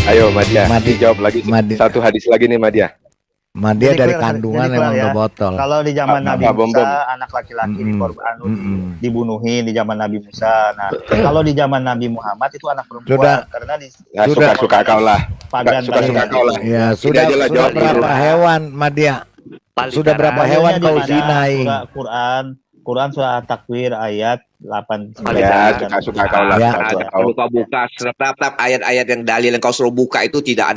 Ayo Madia, dijawab lagi Madi. satu hadis lagi nih Madia. Madia dari kandungan emang udah botol. Kalau di zaman Nabi Bom-bom. Musa, anak laki-laki dibunuhin di zaman Nabi Musa. Nah, kalau di zaman Nabi Muhammad itu anak perempuan. Karena suka kau lah. Suka kau lah. Ya, sudah berapa hewan Madia? Sudah berapa hewan kau zinai? Quran surah Takwir ayat 8. Ya, suka kau lah. Kalau kau buka setiap ayat-ayat yang dalil yang kau suruh buka itu tidak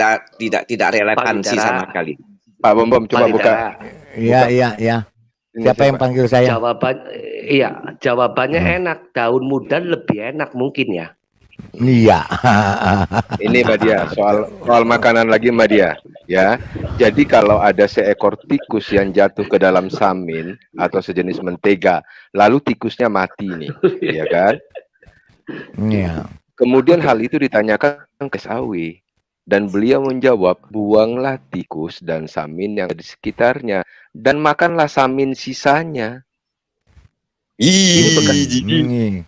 relevansi sama sekali. Pak Bom coba buka. Iya. Siapa yang panggil saya? Jawabannya enak. Daun muda lebih enak mungkin ya. Iya. Ini Madia, soal makanan lagi Madia, ya. Jadi kalau ada seekor tikus yang jatuh ke dalam samin atau sejenis mentega, lalu tikusnya mati nih, ya kan? Iya. Kemudian hal itu ditanyakan ke Sawi. Dan beliau menjawab, buanglah tikus dan samin yang di sekitarnya dan makanlah samin sisanya. Ini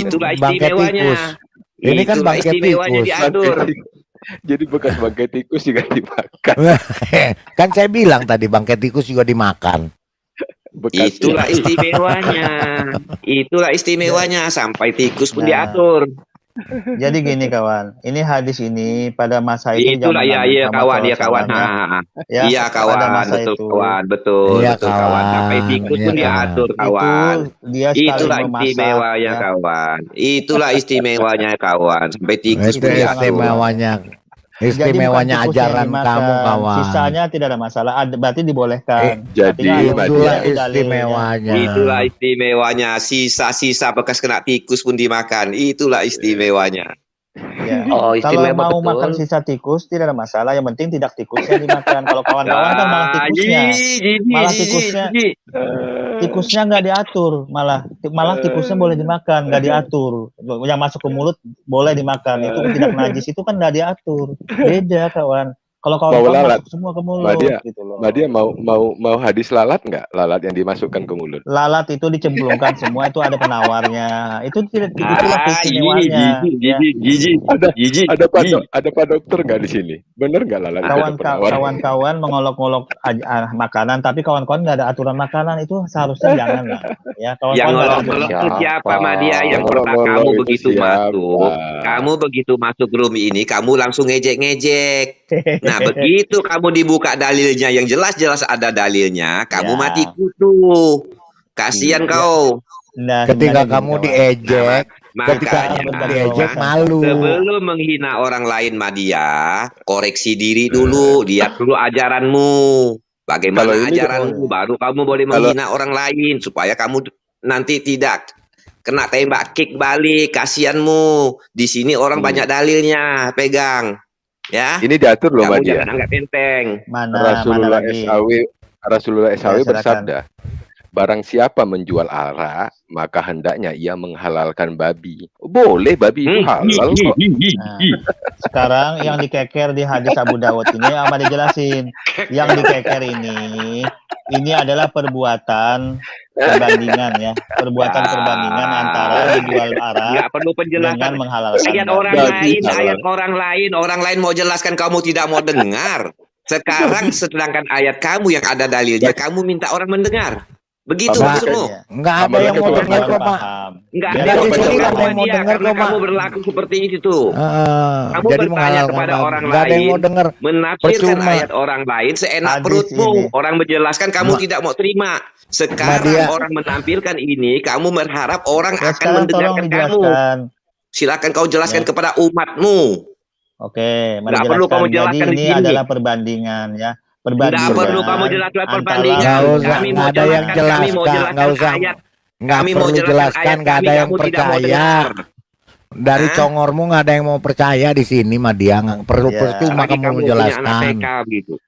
kan bangkai tikus. Ini kan bangkai tikus. Jadi bekas bangkai tikus juga dimakan. Kan saya bilang tadi bangkai tikus juga dimakan. Itulah istimewanya. Sampai tikus pun diatur. Jadi gini kawan, ini hadis ini pada masa itu itulah kawan. Iya kawan, betul kawan. Sampai tikus pun diatur kawan. Itulah istimewanya kawan. Sampai tikus pun diatur. Istimewanya ajaran kamu kawan. Sisanya tidak ada masalah. Berarti dibolehkan. Itulah istimewanya. Sisa-sisa bekas kena tikus pun dimakan. Itulah istimewanya. Ya. Kalau mau makan sisa tikus tidak ada masalah. Yang penting tidak tikusnya dimakan. Kalau kawan-kawan kan malah tikusnya nggak diatur. Malah tikusnya boleh dimakan, nggak diatur. Yang masuk ke mulut boleh dimakan. Itu tidak najis, itu kan nggak diatur. Beda kawan. Kalau kawan-kawan masuk semua ke mulut, gitu loh. Madia mau hadis lalat nggak? Lalat yang dimasukkan ke mulut? Lalat itu dicemplungkan semua, itu ada penawarnya. Itu itulah istimewanya. Ada Pak Dokter nggak di sini? Bener nggak lalat? Kawan-kawan mengolok-olok makanan, tapi kawan-kawan nggak ada aturan makanan, itu seharusnya jangan lah. Ya, yang ngolok-ngolok itu siapa Madia? Yang pertama kamu begitu masuk, kamu begitu masuk room ini, kamu langsung ngejek-ngejek. Nah, begitu kamu dibuka dalilnya yang jelas-jelas ada dalilnya, kamu mati kutu. Kasihan kau. Ketika kamu diejek, malu. Sebelum menghina orang lain Madia, koreksi diri dulu, lihat dulu ajaranmu. Bagaimana ajaranmu, baru kamu boleh menghina orang lain supaya kamu nanti tidak kena tembak kick balik. Kasihanmu. Di sini orang banyak dalilnya, pegang. Ya. Ini diatur loh Madia. Jangan anggap enteng. Rasulullah SAW bersabda, barang siapa menjual arak, maka hendaknya ia menghalalkan babi. Boleh, babi itu halal kok. Sekarang yang dikeker di hadis Abu Dawud ini sama dijelasin. Yang dikeker ini adalah perbuatan perbandingan ya. Perbuatan perbandingan antara menjual arak dengan menghalalkan. Orang lain mau jelaskan kamu tidak mau dengar. Sekarang sedangkan ayat kamu yang ada dalilnya, kamu minta orang mendengar. Begitu maksudmu? Enggak ada yang mau dengar kok, Pak. Enggak ada yang mau dengar kok, Pak. Kamu berlaku seperti itu. Kamu bertanya kepada orang lain, menafsirkan ayat orang lain seenak perutmu. Orang menjelaskan kamu tidak mau terima. Sekarang orang menampilkan ini, kamu berharap orang akan mendengarkan kamu. Silakan kau jelaskan kepada umatmu. Oke, nggak perlu kamu jelaskan. Ini adalah perbandingan ya. Nggak perlu kamu jelaskan perbandingan. Kami mau ada yang jelaskan, nggak usah. Nggak perlu jelaskan, nggak ada yang percaya. Dari congormu nggak ada yang mau percaya di sini, Madia. Nggak perlu percuma kamu menjelaskan.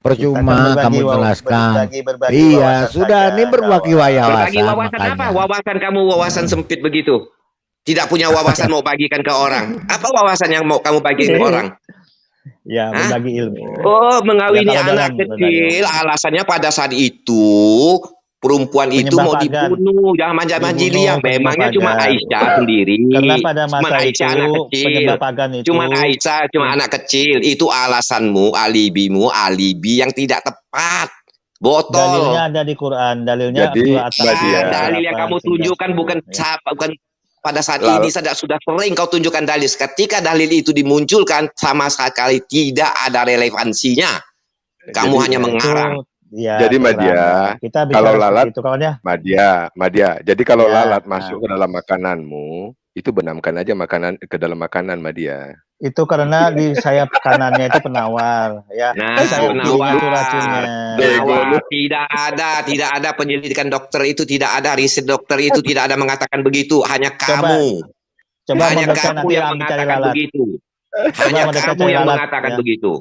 Percuma kamu jelaskan. Iya, sudah ini berbagi wawasan. Wawasan apa? Wawasan kamu wawasan sempit begitu. Tidak punya wawasan mau bagikan ke orang. Apa wawasan yang mau kamu bagikan ke orang? Ya, berbagi ilmu. Oh, mengawini anak kecil. Alasannya pada saat itu perempuan itu Penyembah mau pagan. dibunuh, jangan manja-manji Dibunuh, liang. penyembah Memangnya cuma pagan. Aisyah sendiri. Karena pada Cuma masa itu Aisyah anak kecil. penyembah pagan itu Cuma Aisyah, cuma anak kecil. Itu alasanmu, alibimu, alibi yang tidak tepat. Botol. dalilnya ada di Quran, dalilnya Jadi, surah At-Takwir Mbak Dia. ayat Dalil yang 8, kamu 9, tunjukkan bukan 10. bukan pada saat Lalu- ini sudah sering kau tunjukkan dalil. Ketika dalil itu dimunculkan sama sekali tidak ada relevansinya. Kamu Jadi- hanya mengarang. Ya, Jadi, Mbak kurang. Dia, Kita bicara kalau seperti lalat- itu kawan ya. Madia. Jadi kalau Ya, lalat masuk ke dalam makananmu, itu benamkan aja makanan ke dalam makanan, Madia. Itu karena di sayap kanannya itu penawar, ya. Nah, Di sayap kirinya penawar. itu racunnya. Bego lu. Tidak ada penyelidikan dokter itu, tidak ada riset dokter itu, tidak ada mengatakan begitu. Hanya kamu, Coba hanya mendekat kamu nanti yang Anda cari mengatakan lalat. begitu. Coba Hanya mendekat kamu cari yang lalat, mengatakan ya. begitu.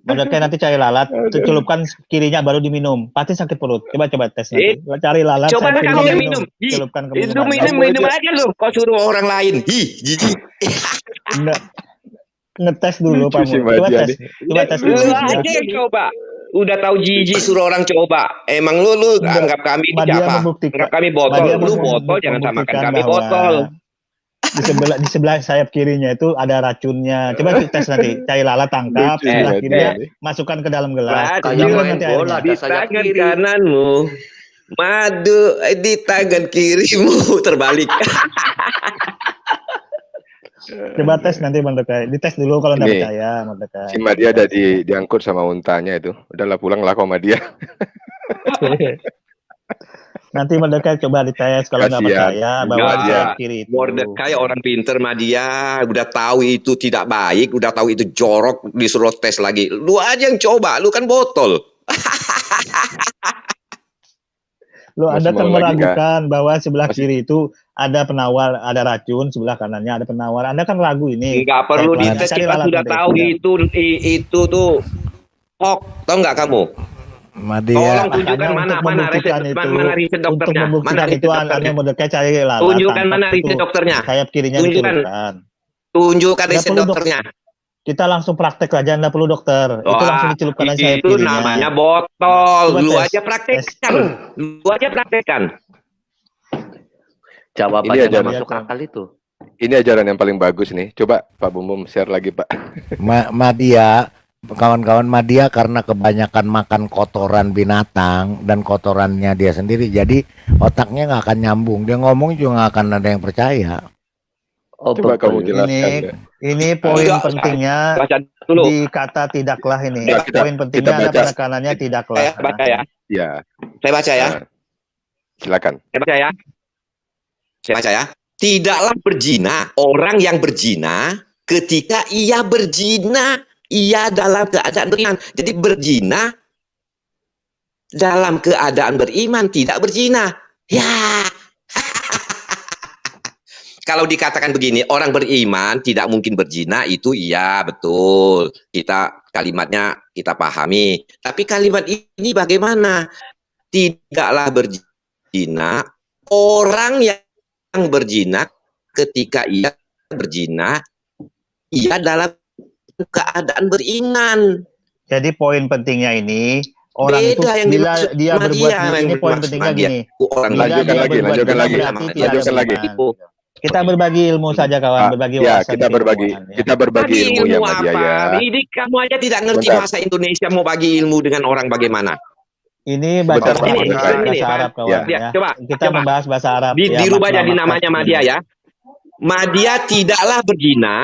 Mendekat nanti cari lalat, celupkan kirinya baru diminum. Pasti sakit perut. Coba tes nanti. Cari lalat, Coba sayap kamu kirinya yang minum. Hi, celupkan ke itu minuman. minum aja lu. Kau suruh orang lain. Jijik. Ngetes dulu Lucu Pak sih, Mul. Coba Mbak tes. Dia. Coba tes Lu dulu. aja yang coba. Udah tahu jijik suruh orang coba. Emang lu Enggak. anggap kami ini Madia siapa? membuktikan- Anggap kami botol. Madia Lu botol jangan samakan membuktikan kami bahwa botol. di sebelah sayap kirinya itu ada racunnya. Coba tes nanti. Cari lalat tangkap, Lucu sebelah sih, kirinya Mbak Dia. masukkan ke dalam gelas. Kayak Minum main nanti bola airnya. di Di sayap tangan kiri. kananmu madu, di tangan kirimu terbalik. Coba tes nanti Bang Dekai. Dites dulu kalau nggak Ini, percaya, Bang Dekai. Si Madia ada diangkut sama untanya itu. Udahlah pulanglah kau Madia. Nanti Bang Dekai coba dites kalau nggak Kasihan. percaya bahwa Enggak. di sayap kiri itu. Mordecai orang pinter mah dia udah tahu itu tidak baik, udah tahu itu jorok, disuruh tes lagi. Lu aja yang coba, lu kan botol. Lo Anda Masih kan mau lagi, meragukan bahwa sebelah Masih- kiri itu ada penawar, ada racun, sebelah kanannya ada penawar. Anda kan ragu ini. Enggak perlu Cari dites, kita lalat sudah nanti. tahu itu tuh hoax, tahu nggak kamu? Madia. Tolong tunjukkan Makanya mana untuk membuktikan itu, mana riset untuk dokternya, mana membuktikan riset itu dokternya. Anda Mordecai cari lalat. Tunjukkan tangkap mana itu. riset dokternya. Sayap kirinya Tunjukkan. dicelupkan. Tunjukkan Nggak riset perlu, Dok. dokternya. Kita langsung praktek aja, Anda perlu dokter. Itu Wah, langsung dicelupkan aja sayap itu kirinya. namanya botol. Coba Lu tes. aja praktekkan. Lu aja praktekkan. Jawabannya Ini aja nggak nih. masuk akal itu. Ini ajaran yang paling bagus nih. Coba Pak Bum share lagi Pak. Madia, kawan-kawan Madia karena kebanyakan makan kotoran binatang dan kotorannya dia sendiri, jadi otaknya nggak akan nyambung. Dia ngomong juga nggak akan ada yang percaya. Oh, Coba kamu betul. jelaskan. ya. Ini poin Enggak, pentingnya Baca dulu. di kata tidaklah ini. Ya, kita- Poin pentingnya kita ada baca. penekanannya tidaklah. Saya baca ya. Ya. Saya baca ya. Nah, silakan. Saya baca ya. Saya baca ya. Tidaklah berzina orang yang berzina ketika ia berzina, ia dalam keadaan beriman. Jadi berzina dalam keadaan beriman, tidak berzina. Ya. Kalau dikatakan begini, orang beriman tidak mungkin berzina, itu iya betul. Kalimatnya kita pahami. Tapi kalimat ini bagaimana? Tidaklah berzina orang yang berzina ketika ia berzina, ia dalam keadaan beriman. Jadi poin pentingnya ini orang Beda itu yang bila dimaksud dia sama berbuat dia, ini yang poin dimaksud pentingnya sama dia. gini. Orang Bila Lanjutkan dia lagi, berbuat lanjutkan zina lagi. berarti tidak Lanjutkan ada lagi. beriman. Kita berbagi ilmu saja kawan, Ah, berbagi ya, wawasan kita ini, berbagi ilmuwan, ya. kita berbagi ilmu ya Madia apa? ya. Ini kamu aja tidak ngerti Bentar. bahasa Indonesia, mau bagi ilmu dengan orang bagaimana? Ini bahasa Sebentar, Arab, ini, bahasa ini, Pak. Arab kawan Ya. ya. Coba, Kita coba. membahas bahasa Arab. ya, Dirubah jadi makna-makna namanya seperti Madia ini. ya. Madia tidaklah berzina,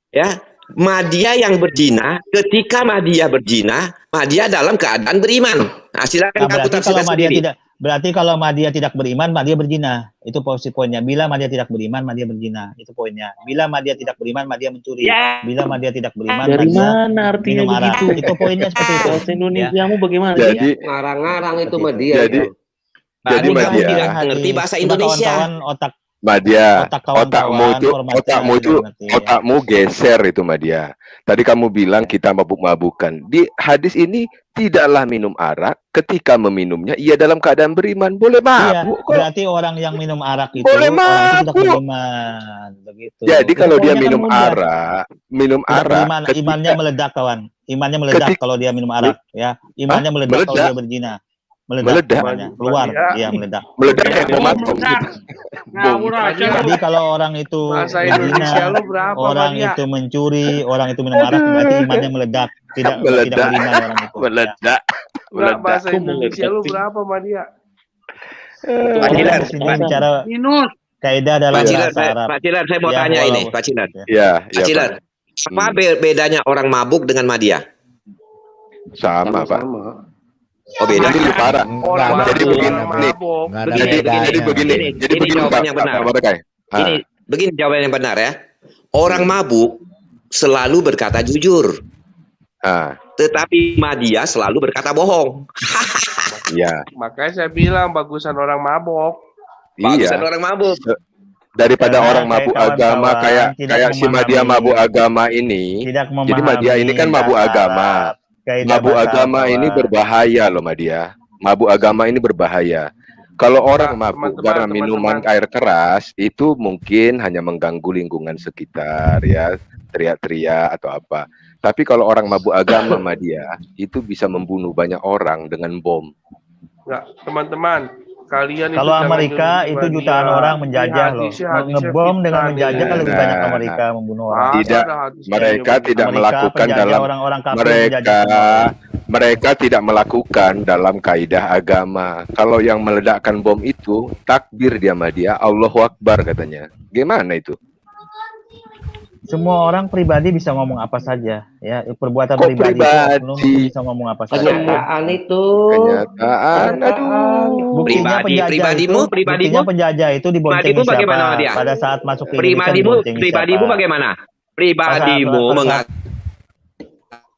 ya. Madia yang berzina, ketika Madia berzina, Madia dalam keadaan beriman. Nah, silakan Nah, kamu berarti kalau tafsirkan Madia sendiri. tidak berarti kalau Madia tidak beriman, Madia berzina. Itu poinnya. Bila Madia tidak beriman, Madia berzina. Itu poinnya. Bila Madia tidak beriman, Madia mencuri. Ya. Bila Madia tidak beriman, Dari Madia mana artinya minum arak. begitu? Itu poinnya seperti itu. Bahasa Indonesiamu bagaimana? Jadi Ngarang-ngarang itu Seperti mah itu. dia. Jadi- itu. Jadi Kamu Madia. tidak ngerti bahasa Indonesia. Kawan-kawan otak Madia, Otak kawan-kawan, otakmu itu formatnya otakmu itu tidak ngerti, ya. otakmu geser itu Madia. Tadi kamu bilang kita mabuk-mabukan. Di hadis ini tidaklah minum arak, ketika meminumnya ia dalam keadaan beriman. Boleh Iya, mabuk kok. berarti orang yang minum arak itu Boleh orang itu tidak mabuk. beriman, begitu. Jadi Itu kalau dia poinnya kan minum umum ya. minum Tidak arak beriman, ketika- imannya meledak kawan. Imannya meledak Ketika- kalau dia minum arak ya. Imannya meledak kalau Meledak? dia berzina. Meledak. namanya. Keluar, iya meledak. Meledak kayak bom atom. Ngawur aja lu. Jadi kalau orang itu Bahasa Indonesia berzina, lu berapa, orang Madia? itu mencuri, orang itu minum arak, berarti imannya meledak. Tidak Meledak. beriman orang itu. Meledak. Enggak, bahasa Meledak. Indonesia lu berapa, Madia? Pak Kita Cilar, di sini bicara Minus. kaidah dalam Pak Cilar, bahasa Arab. Pak Cilar, saya mau Ya, tanya ini, walau- Pak Cilar. Ya, Pak Cilar, apa bedanya orang mabuk dengan Madia? sama, Pak. Sama-sama. Oh beda. Jadi lebih parah. Orang Nah, jadi mabuk, begini, orang nih. mabuk. Nggak ada Begini, bedanya. Jadi begini, jadi Ini begini, jawaban Pak. yang benar. Pak Mordecai. Ini begini jawaban yang benar ya. Orang mabuk selalu berkata jujur, tetapi Madia selalu berkata bohong. Iya. Makanya saya bilang bagusan orang mabuk. Bagusan Iya. orang mabuk. Daripada Karena orang mabuk kayak agama kawan-kawan kayak tidak si Madia memahami. mabuk agama ini. Tidak Jadi Madia ini kan mabuk bahasa agama. Arab, kaidah Mabuk bahasa agama Arab, ini kawan. berbahaya loh, Madia. Mabuk agama ini berbahaya. Kalau orang mabuk teman-teman, karena minuman air keras itu mungkin hanya mengganggu lingkungan sekitar ya, teriak-teriak atau apa. Tapi kalau orang mabuk agama, Madia, itu bisa membunuh banyak orang dengan bom. Enggak, teman-teman, kalian Kalau jangan Amerika nyuruh itu Madia. jutaan orang menjajah Ini loh. hadisnya Ngebom dengan fitnah menjajah nih. kan lebih banyak Amerika membunuh orang. Tidak, Ada hadisnya mereka yang tidak Amerika melakukan penjajah dalam orang-orang kafir mereka menjajah semua orang. mereka tidak melakukan dalam kaidah agama. Kalau yang meledakkan bom itu takbir dia Madia, Allahu Akbar katanya. Gimana itu? Semua orang pribadi bisa ngomong apa saja, ya perbuatan Kok pribadi, pribadi? itu bisa ngomong apa saja. Kenyataan itu. Kenyataan, aduh. Buktinya penjajah Pribadimu, itu, buktinya penjajah itu diboncengin Pribadimu bagaimana, siapa? Nadia? Pada saat masuk ke Indonesia Pribadimu, diboncengin pribadimu siapa? bagaimana? Pribadimu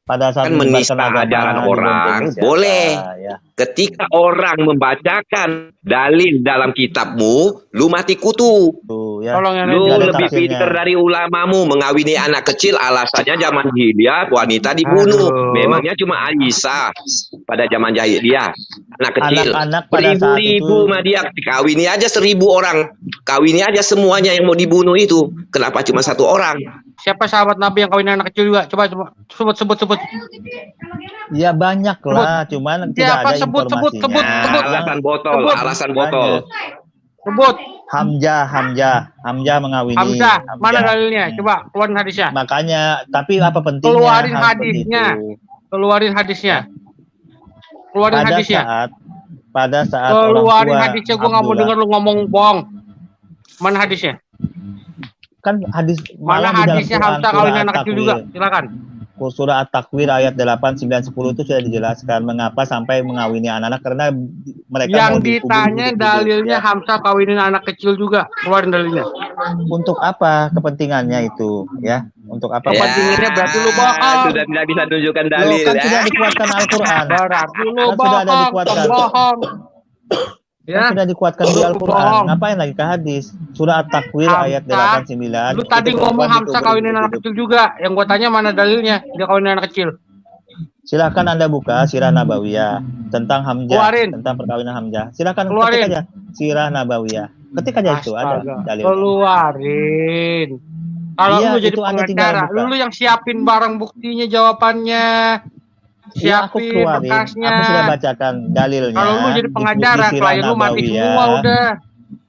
Pada saat kan menista menyebarkan agama, ajaran diboncengin orang, siapa? boleh. Ya. Ketika orang membacakan dalil dalam kitabmu, lu mati kutu. Tuh, ya. Tolong yang Lu Nggak ada lebih tafsirnya. pinter dari ulamamu mengawini anak kecil, alasannya zaman jahiliyah wanita dibunuh. Aduh. Memangnya cuma Aisyah pada zaman jahiliyah anak kecil. Anak-anak pada saat Ribu-ribu itu- Madia, kawini aja 1000 orang, kawini aja semuanya yang mau dibunuh itu. Kenapa cuma 1 orang? Siapa sahabat Nabi yang kawin anak kecil juga? Coba sebut. Ya banyak lah, cuman tidak ada sebut, informasinya. Alasan botol, sebut. alasan botol. Sebut. Hamzah mengawini. Hamzah, mana dalilnya? Coba keluarin hadisnya. Makanya, tapi apa pentingnya? Keluarin hal seperti hadisnya. itu? Keluarin hadisnya. Keluarin Pada hadisnya. saat Keluarin orang tua hadisnya. Gue nggak mau Abdullah- denger lu ngomong bohong. Mana hadisnya? kan hadis Mana malah di dalam hadisnya Quran, Hamzah surah kawin anak kecil juga? At-Takwir. Silakan. Surah At-Takwir ayat 8, 9, 10 itu sudah dijelaskan mengapa sampai mengawini anak-anak karena mereka Yang mau dikubur ditanya hidup-hidup, dalilnya ya. Hamzah kawinin anak kecil juga. Keluarin dalilnya. Untuk apa kepentingannya itu ya? Untuk apa? Kepentingannya berarti lu bohong. Sudah tidak bisa tunjukkan Loh, dalil kan ya. sudah dikuatkan Al-Quran. Berarti lu Kan sudah ada bohong. dikuatkan. Bohong. Ya. Kan sudah dikuatkan di Lu Al-Quran. bohong. Ngapain lagi ke hadis? Surah At-Takwir Hamzah, ayat 8, 9. Lu tadi itu ngomong perempuan Hamzah dikubur kawinin anak hidup-hidup. kecil juga. Yang gua tanya mana dalilnya? Dia kawinin anak kecil. Silahkan Anda buka Sirah Nabawiyah tentang Hamzah, Keluarin. tentang perkawinan Hamzah. Silahkan Keluarin. ketik aja Sirah Nabawiyah. Ketik aja itu ada Astaga. dalil. Keluarin. Kalau Iya, lu jadi itu Anda pengacara, tinggal buka. lu yang siapin barang buktinya, jawabannya, Ya, aku siapin keluarin. berkasnya. Aku sudah bacakan dalilnya. Kalau lu jadi di pengacara, Sirah klien lu mati Nabawiyah. semua udah.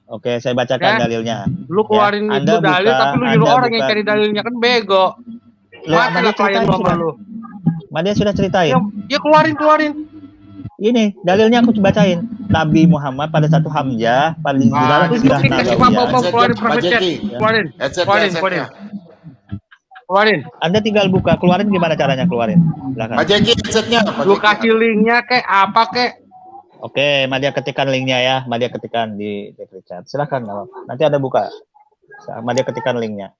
Oke, saya bacakan Ya. dalilnya. Lu keluarin Ya, itu Anda dalil, buka, tapi lu nyuruh Anda orang yang buka. cari dalilnya, kan bego. Loh, Mati Madia lah klien ceritain lu sama sudah. lu. Madia sudah ceritain. Ya keluarin. Ini dalilnya aku bacain. Nabi Muhammad pada satu Hamzah pada di dalam Sirah Tunjukin kasih Nabawiyah. bom keluarin private chat. Jeki. Keluarin. Keluarin. Anda tinggal buka, keluarin gimana caranya keluarin? Silakan. Pak Jeki headsetnya. Pak Lu Jeki. kasih linknya kayak apa kek. Oke, Madia ketikkan linknya ya. Madia ketikkan di chat. Silakan. nggak apa-apa. Nanti ada buka. Madia ketikkan linknya.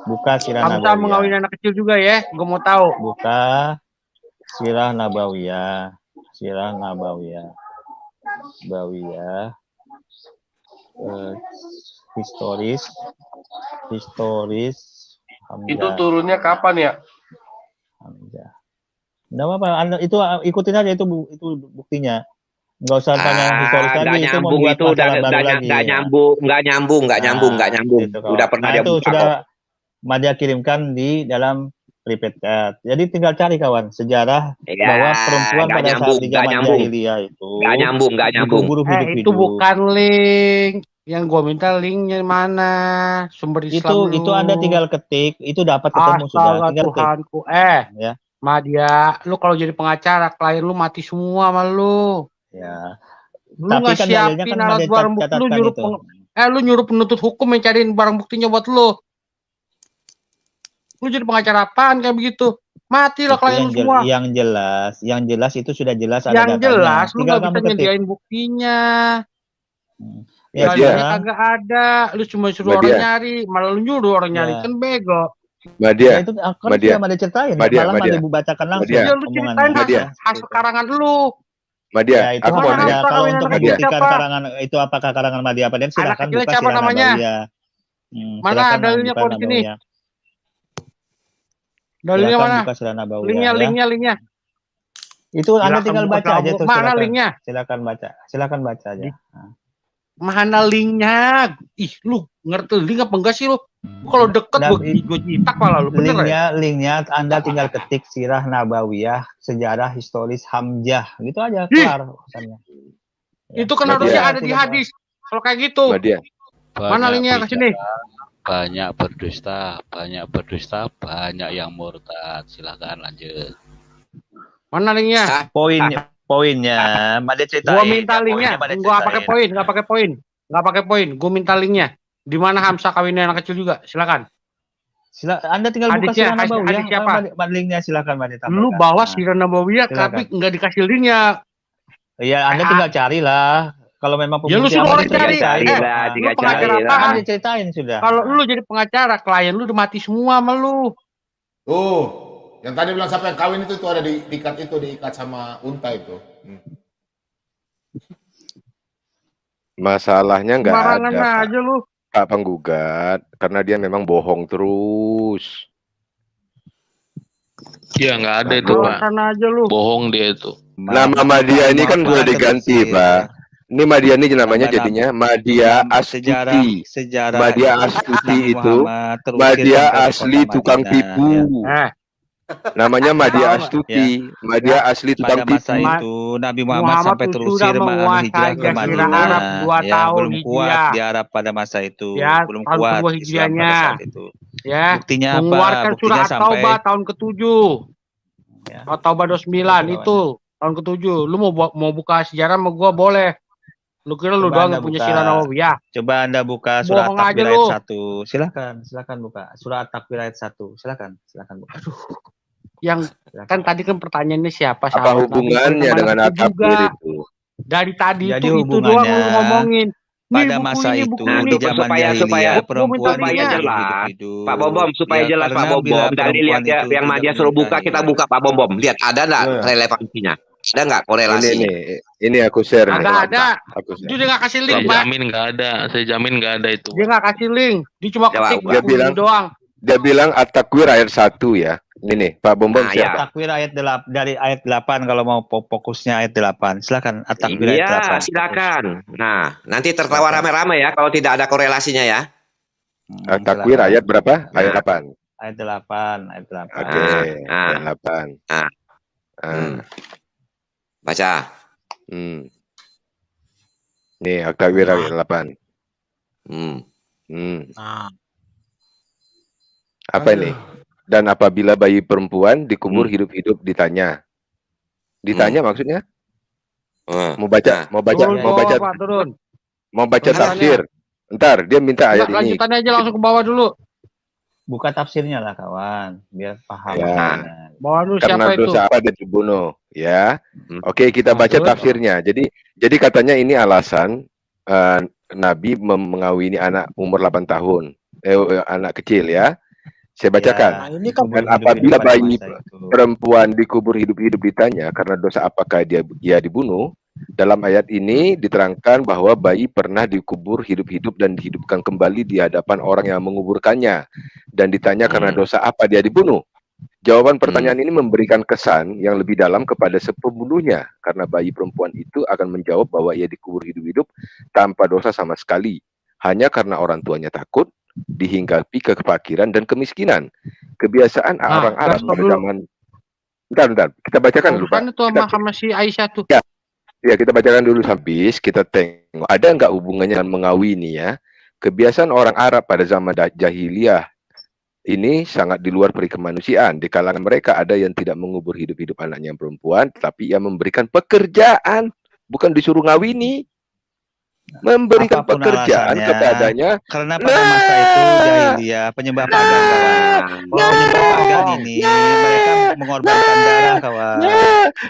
Buka Sirah Hamzah Nabawiyah. mengawin anak kecil juga ya. Gue mau tahu. Buka Sirah Nabawiyah. Sirah Nabawiyah. Nabawiyah. Historis Hamzah. Itu turunnya kapan ya? Hamzah. Nggak apa-apa, Anda itu ikutin aja itu buktinya. Nggak usah tanya historis lagi, Nggak itu nyambung membuat itu, masalah baru lagi. nggak nyambung. Nah, Nggak nyambung. gitu, kawan. Udah pernah Nah, dia itu buka sudah kok. Madia kirimkan di dalam prepaid card. Jadi tinggal cari kawan sejarah Ya, bahwa perempuan nggak pada saat nyambung, di nggak zaman nyambung, jahiliyah itu nggak nyambung, nggak nyambung. dikubur itu hidup-hidup. bukan link. Yang gua minta linknya mana? Sumber Islam Itu lu. Anda tinggal ketik, itu dapat ketemu sudah. Astaga Tinggal ketik. Tuhanku. Ya. Madia, lu kalau jadi pengacara, klien lu mati semua sama lu. Ya. Lu Tapi nggak kan dalilnya siapin kan alat ada barang bukti, lu catatan nyuruh itu. lu nyuruh penuntut hukum mencariin barang buktinya buat lu. Lu jadi pengacara apaan kayak begitu? Mati lah Itu klien lu semua. yang jelas itu sudah jelas ada Yang datanya. jelas lu Tinggal nggak bisa kamu ketik. nyediain buktinya. Ya, Madia. Dalilnya kagak ada. Lu cuma suruh Madia. orang nyari, malah lu nyuruh orang nyari, Ya. kan bego. Madia, itu kan Madia. sudah ada ceritain. Madia, Malam Madia. ada bacakan langsung. Madia. Ya lu ceritain Madia. hasil karangan lu. Madia, Ya, itu aku Mana mau hak nanya. Madia. harta Kalau kawinan untuk anak kecil membuktikan siapa? karangan itu apakah karangan Madia apa dan Anak silakan kecilnya buka siapa Sirah namanya? Nabawiyah. Mana Silakan dalilnya buka kalau di sini? Nabawiyah. Dalilnya Silakan mana? buka Sirah Nabawiyah, Linknya, ya. linknya. Itu Anda Silakan tinggal buka baca aja tuh. Mana Silakan. linknya? Silakan baca aja. Mana linknya? Ih, lu ngerti link apa enggak sih lu? Kalau deket Nah, gua citak malah lu bener ya? Linknya Anda tinggal ketik Sirah Nabawiyah, sejarah historis Hamzah, gitu aja Ih. kelar urusannya. Ya. Itu kan Madia. harusnya ada di Tidak- hadis. Kalau kayak gitu, Madia, mana linknya ke sini? Banyak berdusta, banyak yang murtad. Silakan lanjut. Mana linknya? Poinnya, Madia ceritain. Gua minta ya, linknya. poinnya Madia Gua ceritain. nggak pakai poin. Gua minta linknya. Di mana Hamzah kawinnya anak kecil juga? Silakan. Anda tinggal buka Hadisnya, Sirah Nabawiyah. hadis siapa? Linknya silakan Madia tambahkan. Lu bawa Nah. Sirah Nabawiyah Silakan. tapi nggak dikasih linknya. Ya, Anda tinggal carilah. Kalau memang Ya, lu pembuktian suruh Madia orang cari. ceritain. Lu pengacara cari lah. apaan? Madia ceritain sudah. Kalau lu jadi pengacara, klien lu udah mati semua sama lu. Tuh, yang tadi bilang siapa yang kawin itu ada diikat sama unta itu. masalahnya nggak Sembarangan ada aja lu. Pak penggugat karena dia memang bohong terus. Iya nggak ada itu Pak. Sembarangan aja lu. Bohong dia itu. Nama Madia ini kan boleh diganti, Pak. Ini Madia ini namanya jadinya Madia Astuti. Madia Astuti itu Madia asli tukang tipu. Namanya Madia Astuti. Madia asli tukang Pada masa tipu. itu Nabi Muhammad sampai Muhammad terusir sudah menguasai hijrah ke Jazirah Madinah. Arab 2 Ya, tahun belum kuat Hijriah. di Arab pada masa itu. Ya, Belum tahun kuat kedua Islam Hijriahnya. pada saat itu. Ya, Buktinya apa? mengeluarkan Buktinya surah sampai At-Taubah tahun ke-7. Ya. At-Taubah 29 itu tahun ke-7. Lu mau buka sejarah sama gua boleh. Lu kira lu Coba doang Anda yang punya buka. Sirah Nabawiyah. Coba Anda buka surah Bohong At-Takwir aja lu. ayat 1. Silakan buka. Surah At-Takwir ayat 1. Silakan buka. Yang Silakan. kan tadi kan pertanyaannya siapa Apa sahabat Nabi? hubungannya Teman dengan aku At-Takwir juga. itu? Dari tadi Jadi itu doang hubungannya lu ngomongin. Nih, Pada buku masa ini, itu buku Nah, ini. di zaman supaya jahiliyah gua perempuan minta supaya linknya. jelas. hidup-hidup. Pak Bom supaya Ya, jelas Pak karena Bom. bila Tadi perempuan lihat ya itu yang tidak Madia suruh buka, menikahi. kita buka Pak Bom. Lihat ada nggak Iya. relevansinya? Ada nggak korelasinya? Ini aku share. nih. Agak ada. Aku share. Dia nggak kasih link, Saya Pak. jamin nggak ada. Saya jamin nggak ada itu. Dia nggak kasih link. Dia cuma Coba, ketik dia buku bilang- ini doang. Dia bilang At-Takwir ayat 1 ya. Ini nih, Pak Bom Nah, share. ya. At-Takwir dari ayat 8 kalau mau fokusnya ayat 8. Silakan At-Takwir ayat 8. Iya, silakan. Nah, nanti tertawa rame-rame ya kalau tidak ada korelasinya ya. At-Takwir ayat berapa? Ayat 8. Ayat 8. Oke, Ah. ayat 8. Ah. Baca. Nih, At-Takwir ayat 8. Hmm. Apa ini? Dan apabila bayi perempuan dikubur hidup-hidup ditanya. Ditanya maksudnya? Mau baca, mau baca, Turun mau bawah, baca, Pak, turun. mau baca Lanjutannya. tafsir. Ntar dia minta ayat Enggak, ini. lanjutannya aja langsung ke bawah dulu. Buka tafsirnya lah kawan, biar paham. Ya. maknanya. Bawah dulu Karena siapa itu? dosa apa dia dibunuh, ya. Oke, kita baca Terus? tafsirnya. Jadi katanya ini alasan Nabi mengawini anak umur 8 tahun, anak kecil ya. Saya bacakan. Ya, ini kan Dan hidup-hidup apabila pada bayi masa itu. perempuan dikubur hidup-hidup ditanya karena dosa apakah dia dibunuh, dalam ayat ini diterangkan bahwa bayi pernah dikubur hidup-hidup dan dihidupkan kembali di hadapan orang yang menguburkannya dan ditanya karena dosa apa dia dibunuh. Jawaban pertanyaan ini memberikan kesan yang lebih dalam kepada pembunuhnya karena bayi perempuan itu akan menjawab bahwa ia dikubur hidup-hidup tanpa dosa sama sekali hanya karena orang tuanya takut dihinggapi kefakiran dan kemiskinan. kebiasaan orang Arab stop pada dulu. zaman. Bentar, kita bacakan dulu, Pak. Urusan itu sama si Aisyah tuh. Ya, kita bacakan dulu sampai kita tengok ada nggak hubungannya dengan mengawini ya. Kebiasaan orang Arab pada zaman jahiliyah ini sangat di luar peri kemanusiaan. Di kalangan mereka ada yang tidak mengubur hidup-hidup anaknya yang perempuan, tetapi ia memberikan pekerjaan, bukan disuruh ngawini. Memberikan Apapun pekerjaan alasannya, kepadanya. karena pada masa itu jahiliyah penyembah pagan kawan. Penyembah pagan ini mereka mengorbankan darah kawan.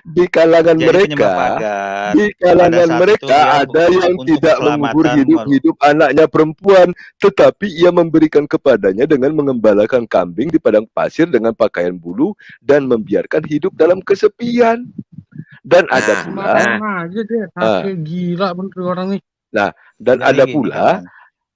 Di kalangan Jadi mereka, penyembah pagan di kalangan pada saat mereka itu dia ada yang untuk tidak mengubur keselamatan hidup-hidup anaknya perempuan, tetapi ia memberikan kepadanya dengan mengembalakan kambing di padang pasir dengan pakaian bulu dan membiarkan hidup dalam kesepian. Dan ada pula, Sembarangan aja dia, tapi gila bener orang nih. dan Jadi ada gini, pula kawan.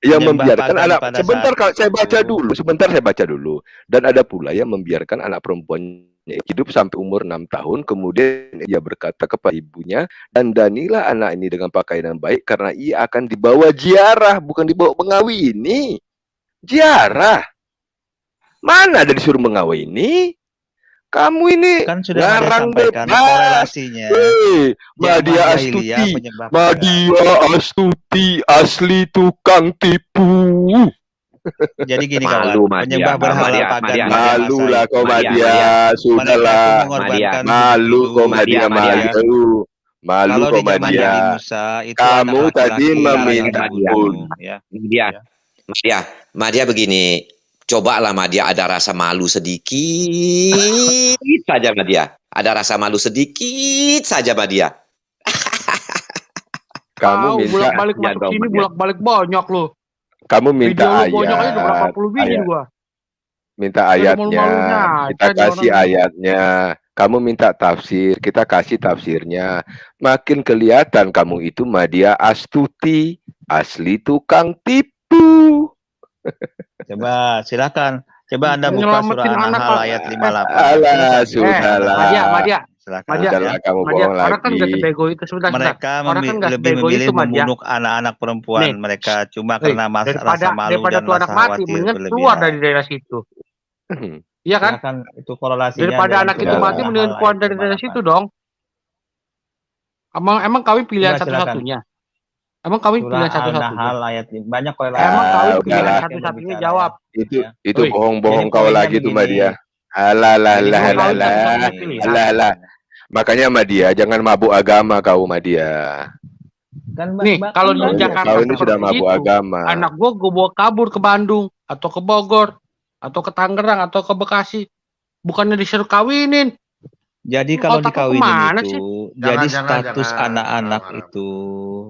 yang Penyembah membiarkan pagan anak pada sebentar saat kalau saya itu. baca dulu dan ada pula yang membiarkan anak perempuannya hidup sampai umur 6 tahun, kemudian ia berkata kepada ibunya, dandanilah anak ini dengan pakaian yang baik karena ia akan dibawa ziarah, bukan dibawa mengawini. Ziarah mana ada disuruh mengawini? Kamu ini Kan sudah ada ngarang sampaikan bebas. korelasinya. Madia Zaman Astuti, jahiliyah penyembah pagan. Madia Astuti asli tukang tipu. Jadi gini Malu, kawan, Madia. penyembah berhala Madia, pagan Madia. pada Malu masa lah itu. kau Madia, Madia, Mereka sudahlah. itu mengorbankan Malu hidup. kau Madia, Madia. malu. Malu Kalau kau di zaman Madia. Nabi Musa itu Kamu anak laki-laki tadi yang meminta dibunuh, ya. Madia begini. Cobalah Madia ada rasa malu sedikit saja Madia. Ada rasa malu sedikit saja Madia. Kamu minta bolak-balik masuk dong, sini, Madia. bolak-balik banyak lo. kamu minta Video lu banyak aja udah berapa ayat. puluh biji gua. Minta Ada ayatnya, malu-malunya kita aja nih kasih orang. ayatnya. Kamu minta tafsir, kita kasih tafsirnya. Makin kelihatan kamu itu Madia Astuti, asli tukang tipu. Coba silakan. Coba Anda buka surah Nyelamatin anak An-Nahl Pak. ayat 58. Alah, sudahlah. Madia, Silakan. Madia, Sudahlah kamu Madia, bohong orang kan nggak lagi. sebego itu sebentar. Mereka Orang kan nggak lebih sebego memilih itu, Madia. membunuh anak-anak perempuan Nih. mereka cuma karena rasa malu daripada dan tuh anak rasa mati, khawatir mendingan berlebihan. keluar dari daerah situ. Iya kan? Silakan, itu korelasinya Daripada dalam anak itu surah mati, mendingan An-Nahl keluar ayat dari daerah 58. situ dong. Emang kawin pilihan Coba silakan. satu-satunya. Emang kawin Surah pilihan satu-satunya. An-Nahl ayat banyak Emang korelasi. kawin udahlah. pilihan satu-satunya, jawab. Itu Oi. bohong-bohong Jadi kau poinnya lagi tuh begini. Madia. Alah, Jadi lah, poinnya lah, lah. begini. Alah. Makanya Madia, jangan mabuk agama kau Madia. Kan Nih, kalau di banyak. Jakarta Kau ini sudah seperti mabuk itu, agama. anak gue bawa kabur ke Bandung atau ke Bogor atau ke Tangerang atau ke Bekasi, bukannya disuruh kawinin. Jadi kalau Otak lu dikawinin kemana itu, sih? jadi Jangan, status jangan. anak-anak itu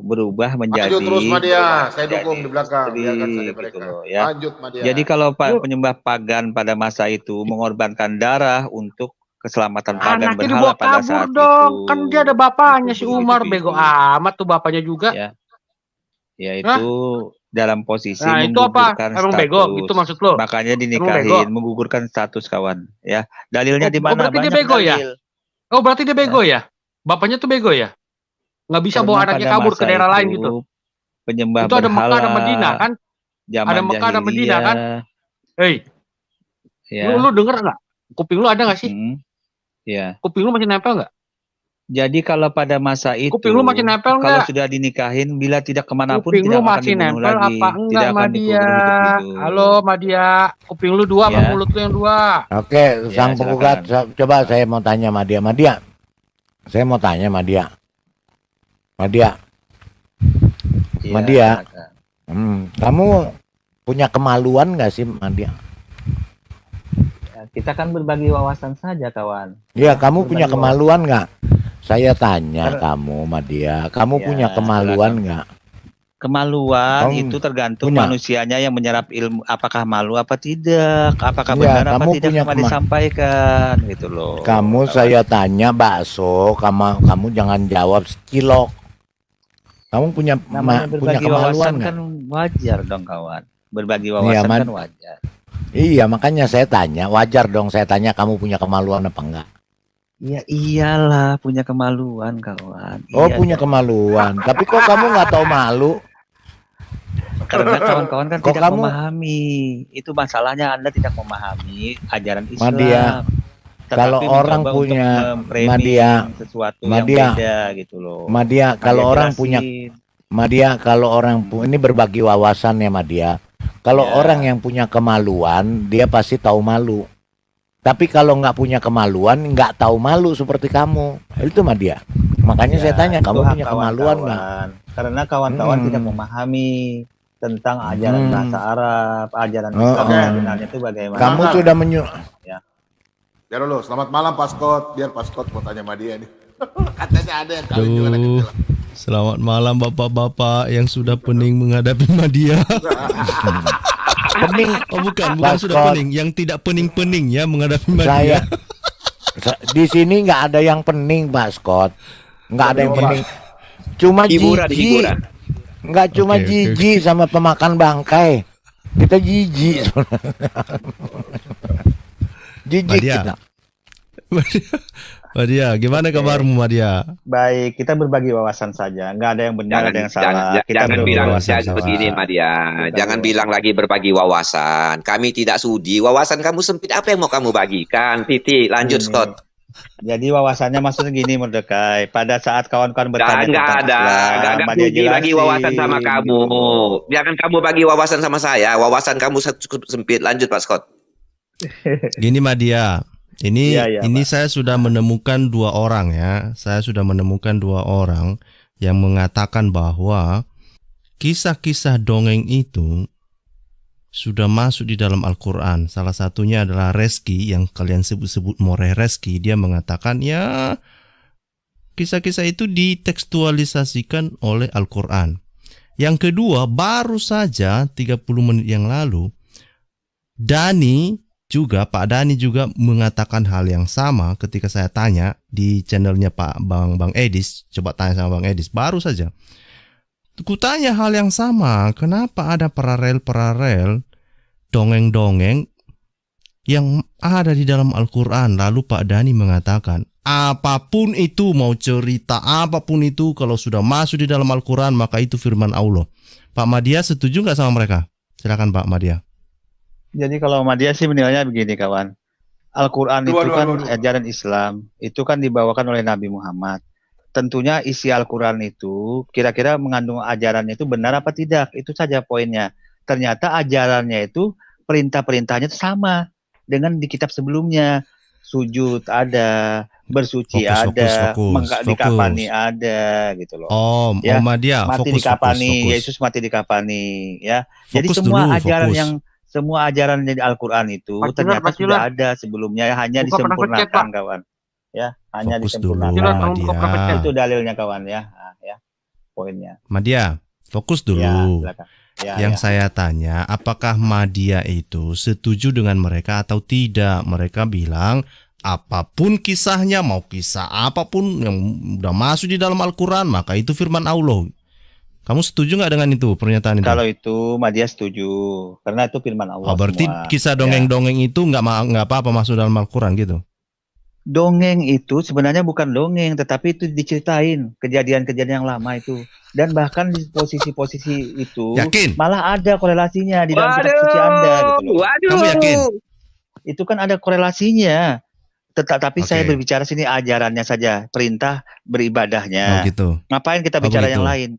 berubah menjadi Lanjut terus Madia, saya menjadi dukung di belakang. istri, Biarkan saja gitu mereka. loh, ya. Lanjut Madia. Jadi kalau penyembah pagan pada masa itu mengorbankan darah untuk keselamatan pagan Anaknya berhala dibawa pada kabur saat dong. itu. Kan dia ada bapaknya si Itu Umar, begitu. bego amat tuh bapaknya juga. Ya itu dalam posisi Nah, itu apa? menggugurkan Emang status. bego gitu maksud lo? Makanya bego? dinikahin, menggugurkan status kawan. Ya, dalilnya di mana? berarti dia Banyak bego ya? dalil. Oh, berarti dia bego ya? Bapaknya tuh bego ya? Nggak bisa Karena bawa anaknya pada kabur ke masa daerah lain itu, gitu. Penyembah Itu ada Mekah, ada berhala, Medina kan? zaman Ada Mekah, ada Medina kan? jahiliyah, Hei, ya. lu denger nggak? Kuping lu ada nggak sih? Ya. Kuping lu masih nempel nggak? Jadi kalau pada masa itu, Kuping lu masih nempel kalau nggak? sudah dinikahin, bila tidak kemanapun Kuping lu tidak akan masih dibunuh nempel lagi, apa enggak, tidak akan Madia? dikubur hidup-hidup. Halo, Madia. Kuping lu dua apa Ya. mulut lu yang dua? Oke, Ya, sang silakan. penggugat, coba saya mau tanya Madia. Madia, saya mau tanya Madia. Madia, Iya, Madia. silakan. Kamu punya kemaluan nggak sih Madia? Ya, kita kan berbagi wawasan saja, kawan. Iya, kamu punya Berbagi kemaluan nggak? Saya tanya Karena- kamu Madia, kamu Ya, punya kemaluan nggak? Kemaluan Kamu itu tergantung punya. manusianya yang menyerap ilmu, apakah malu apa tidak, apakah Iya, benar apa kamu tidak punya cuma disampaikan gitu loh. Kamu kawan. saya tanya bakso, kamu jangan jawab sekilok. Kamu punya Namanya punya berbagi kemaluan wawasan nggak? kan wajar dong, kawan. Berbagi wawasan Man. kan wajar. Iya, makanya saya tanya, wajar dong saya tanya kamu punya kemaluan apa enggak? Ya iyalah, punya kemaluan, kawan. Oh, Iya punya dong. kemaluan. Tapi kok kamu nggak tahu malu? Karena kawan-kawan kan Kok tidak kamu- memahami. Itu masalahnya, Anda tidak memahami ajaran Islam. Madia, Tetapi kalau orang mencoba punya untuk memframing Madia, sesuatu Madia, yang beda gitu loh. Madia, kalau Madia orang jelasin. punya Madia, kalau orang ini berbagi wawasan ya Madia. Kalau Ya. orang yang punya kemaluan, dia pasti tahu malu. Tapi kalau nggak punya kemaluan, nggak tahu malu seperti kamu. Itu Madia. Makanya saya tanya, itu kamu hak punya kemaluan nggak? kawan-kawan. Karena kawan-kawan tidak memahami tentang ajaran bahasa Arab, ajaran Islam yang sebenarnya itu bagaimana. Kamu sudah Ya dulu, selamat malam Pak Scott. Biar Pak Scott mau tanya sama dia nih. Katanya ada yang kawin juga lagi Aduh, bilang. selamat malam bapak-bapak yang sudah pening menghadapi Madia. pening. Oh bukan Pak sudah Scott. pening, yang tidak pening-pening ya menghadapi Saya Madia. di sini nggak ada yang pening Pak Scott, nggak ada yang pening. Cuma Hiburan, jijik, hiburan. nggak cuma Oke, oke, jijik sama pemakan bangkai. Kita jijik, jijik Madia. kita. Madia, gimana kabarmu Madia? Baik, kita berbagi wawasan saja. Nggak ada yang benar, ada yang salah. Kita Jangan berbagi bilang wawasan saja. begini, Madia. Kita Jangan berbagi. bilang lagi berbagi wawasan. Kami tidak sudi. Wawasan kamu sempit. Apa yang mau kamu bagikan? Titi, lanjut Gini. Scott. Jadi wawasannya maksudnya gini Mordekai. Pada saat kawan-kawan bertanya Nggak tentang ada. Islam, Nggak Madia sudi bagi jelasin, wawasan sama kamu. gitu. Jangan kamu bagi wawasan sama saya. Wawasan kamu cukup sempit. Lanjut Pak Scott. Gini Madia, ini Iya, ini saya sudah menemukan dua orang ya. Saya sudah menemukan dua orang yang mengatakan bahwa kisah-kisah dongeng itu sudah masuk di dalam Al-Quran. Salah satunya adalah Reski yang kalian sebut-sebut More Reski. Dia mengatakan ya kisah-kisah itu ditekstualisasikan oleh Al-Quran. Yang kedua, baru saja 30 menit yang lalu Pak Dani juga mengatakan hal yang sama ketika saya tanya di channelnya Bang Edis. Coba tanya sama Bang Edis, baru saja. Kutanya hal yang sama, kenapa ada paralel dongeng-dongeng yang ada di dalam Al-Quran. Lalu Pak Dani mengatakan, apapun itu, mau cerita apapun itu, kalau sudah masuk di dalam Al-Quran, maka itu firman Allah. Pak Madia setuju nggak sama mereka? Silakan Pak Madia. Jadi kalau Madia sih menilainya begini kawan. Al-Quran itu kan ajaran Islam. Itu kan dibawakan oleh Nabi Muhammad. Tentunya isi Al-Quran itu kira-kira mengandung ajarannya itu benar apa tidak. Itu saja poinnya. Ternyata ajarannya itu perintah-perintahnya itu sama dengan di kitab sebelumnya. Sujud ada, bersuci ada, dikapani ada gitu loh. Oh, ya, Madia, mati fokus, dikapani, fokus. Yesus mati dikapani ya. Jadi Fokus semua dulu, ajaran fokus. yang semua ajaran di Al-Quran itu ternyata sudah ada sebelumnya, hanya Buka disempurnakan kawan. Ya, hanya Fokus dulu, disempurnakan. Madia. Itu dalilnya kawan ya. Nah, ya. Poinnya. Madia, fokus dulu. Ya, silakan. Ya, Yang saya tanya, apakah Madia itu setuju dengan mereka atau tidak? Mereka bilang, apapun kisahnya, mau kisah apapun yang udah masuk di dalam Al-Quran, maka itu firman Allah. Kamu setuju nggak dengan itu, pernyataan itu? Kalau itu Madia setuju, karena itu firman Allah. Oh, berarti semua. kisah dongeng-dongeng itu nggak apa-apa masuk dalam Al-Quran gitu? Dongeng itu sebenarnya bukan dongeng, tetapi itu diceritain kejadian-kejadian yang lama itu. Dan bahkan di posisi-posisi itu Yakin? malah ada korelasinya di dalam kitab suci Anda gitu loh. Kamu yakin? Itu kan ada korelasinya. Tetapi Oke. saya berbicara sini ajarannya saja, perintah beribadahnya. Oh gitu. Ngapain kita Oh, bicara begitu. yang lain?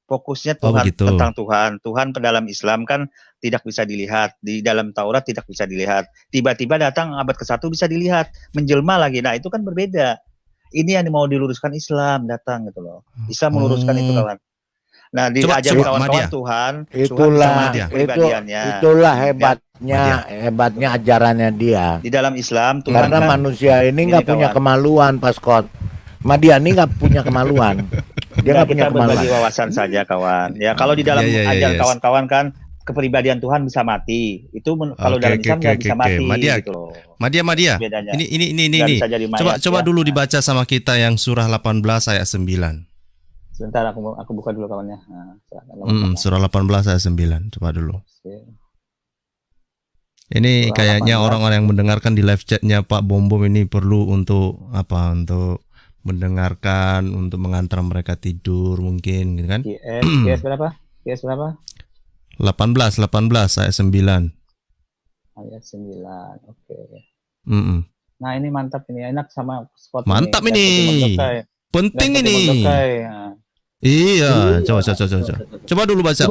Fokusnya Oh, Tuhan, begitu. tentang Tuhan. Tuhan dalam Islam kan tidak bisa dilihat, di dalam Taurat tidak bisa dilihat. Tiba-tiba datang abad ke-1 bisa dilihat, menjelma lagi. Nah, itu kan berbeda. Ini yang mau diluruskan Islam datang gitu loh. Islam meluruskan itu kawan. Nah, diajar kawan-kawan Madia. Tuhan Itulah Tuhan kepribadiannya. itulah hebatnya ajarannya dia. Di dalam Islam Tuhan Karena kan, manusia ini nggak Ini, punya kawan. kemaluan, Pak Scott. Madia ini nggak punya kemaluan. Dia Nah, nggak punya kita berbagi kemaluan. wawasan saja kawan. Ya kalau di dalam Ya, ajar yes. kawan-kawan kan kepribadian Tuhan bisa mati. Itu kalau Oke, dalam oke, Islam nggak oke, bisa oke. mati Madia, gitu loh. Madia. Bedanya. Ini. Nggak bisa jadi mayat, Coba ya. dulu dibaca sama kita yang surah 18 ayat 9. Sebentar aku buka dulu kawannya. Nah, silakan. Surah 18 ayat 9. Coba dulu. Oke. Ini Surah kayaknya 18. orang-orang yang mendengarkan di live chatnya Pak Bom ini perlu untuk apa? Untuk mendengarkan, untuk mengantar mereka tidur mungkin gitu kan? QS berapa? QS berapa? 18 ayat 9. Ayat 9. Oke. Mm-mm. Nah, ini mantap ini. Enak sama spot Mantap ini. ini. Penting ini. Nah. Iya, coba. Coba dulu baca.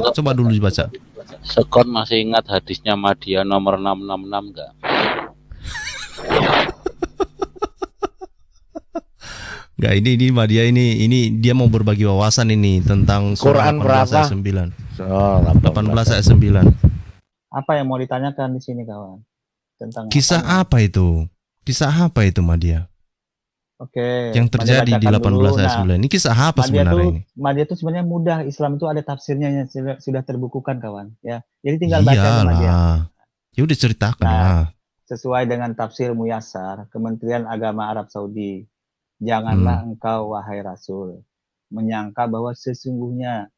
Sekon masih ingat hadisnya Madia nomor 666 enggak? Enggak, ini Madia ini dia mau berbagi wawasan ini tentang surah Quran 18 berapa? ayat 9. Oh, 18 ayat 9. Apa yang mau ditanyakan di sini, kawan? Tentang Kisah apa itu? Kisah apa itu, Madia? Oke. Yang terjadi di 18 ayat 9. Ini kisah apa sebenarnya ini? Madia itu sebenarnya mudah. Islam itu ada tafsirnya yang sudah terbukukan, kawan. Ya, jadi tinggal baca sama dia. Ya udah ceritakan. Nah, sesuai dengan tafsir Muyassar, Kementerian Agama Arab Saudi. Janganlah engkau, wahai Rasul, menyangka bahwa sesungguhnya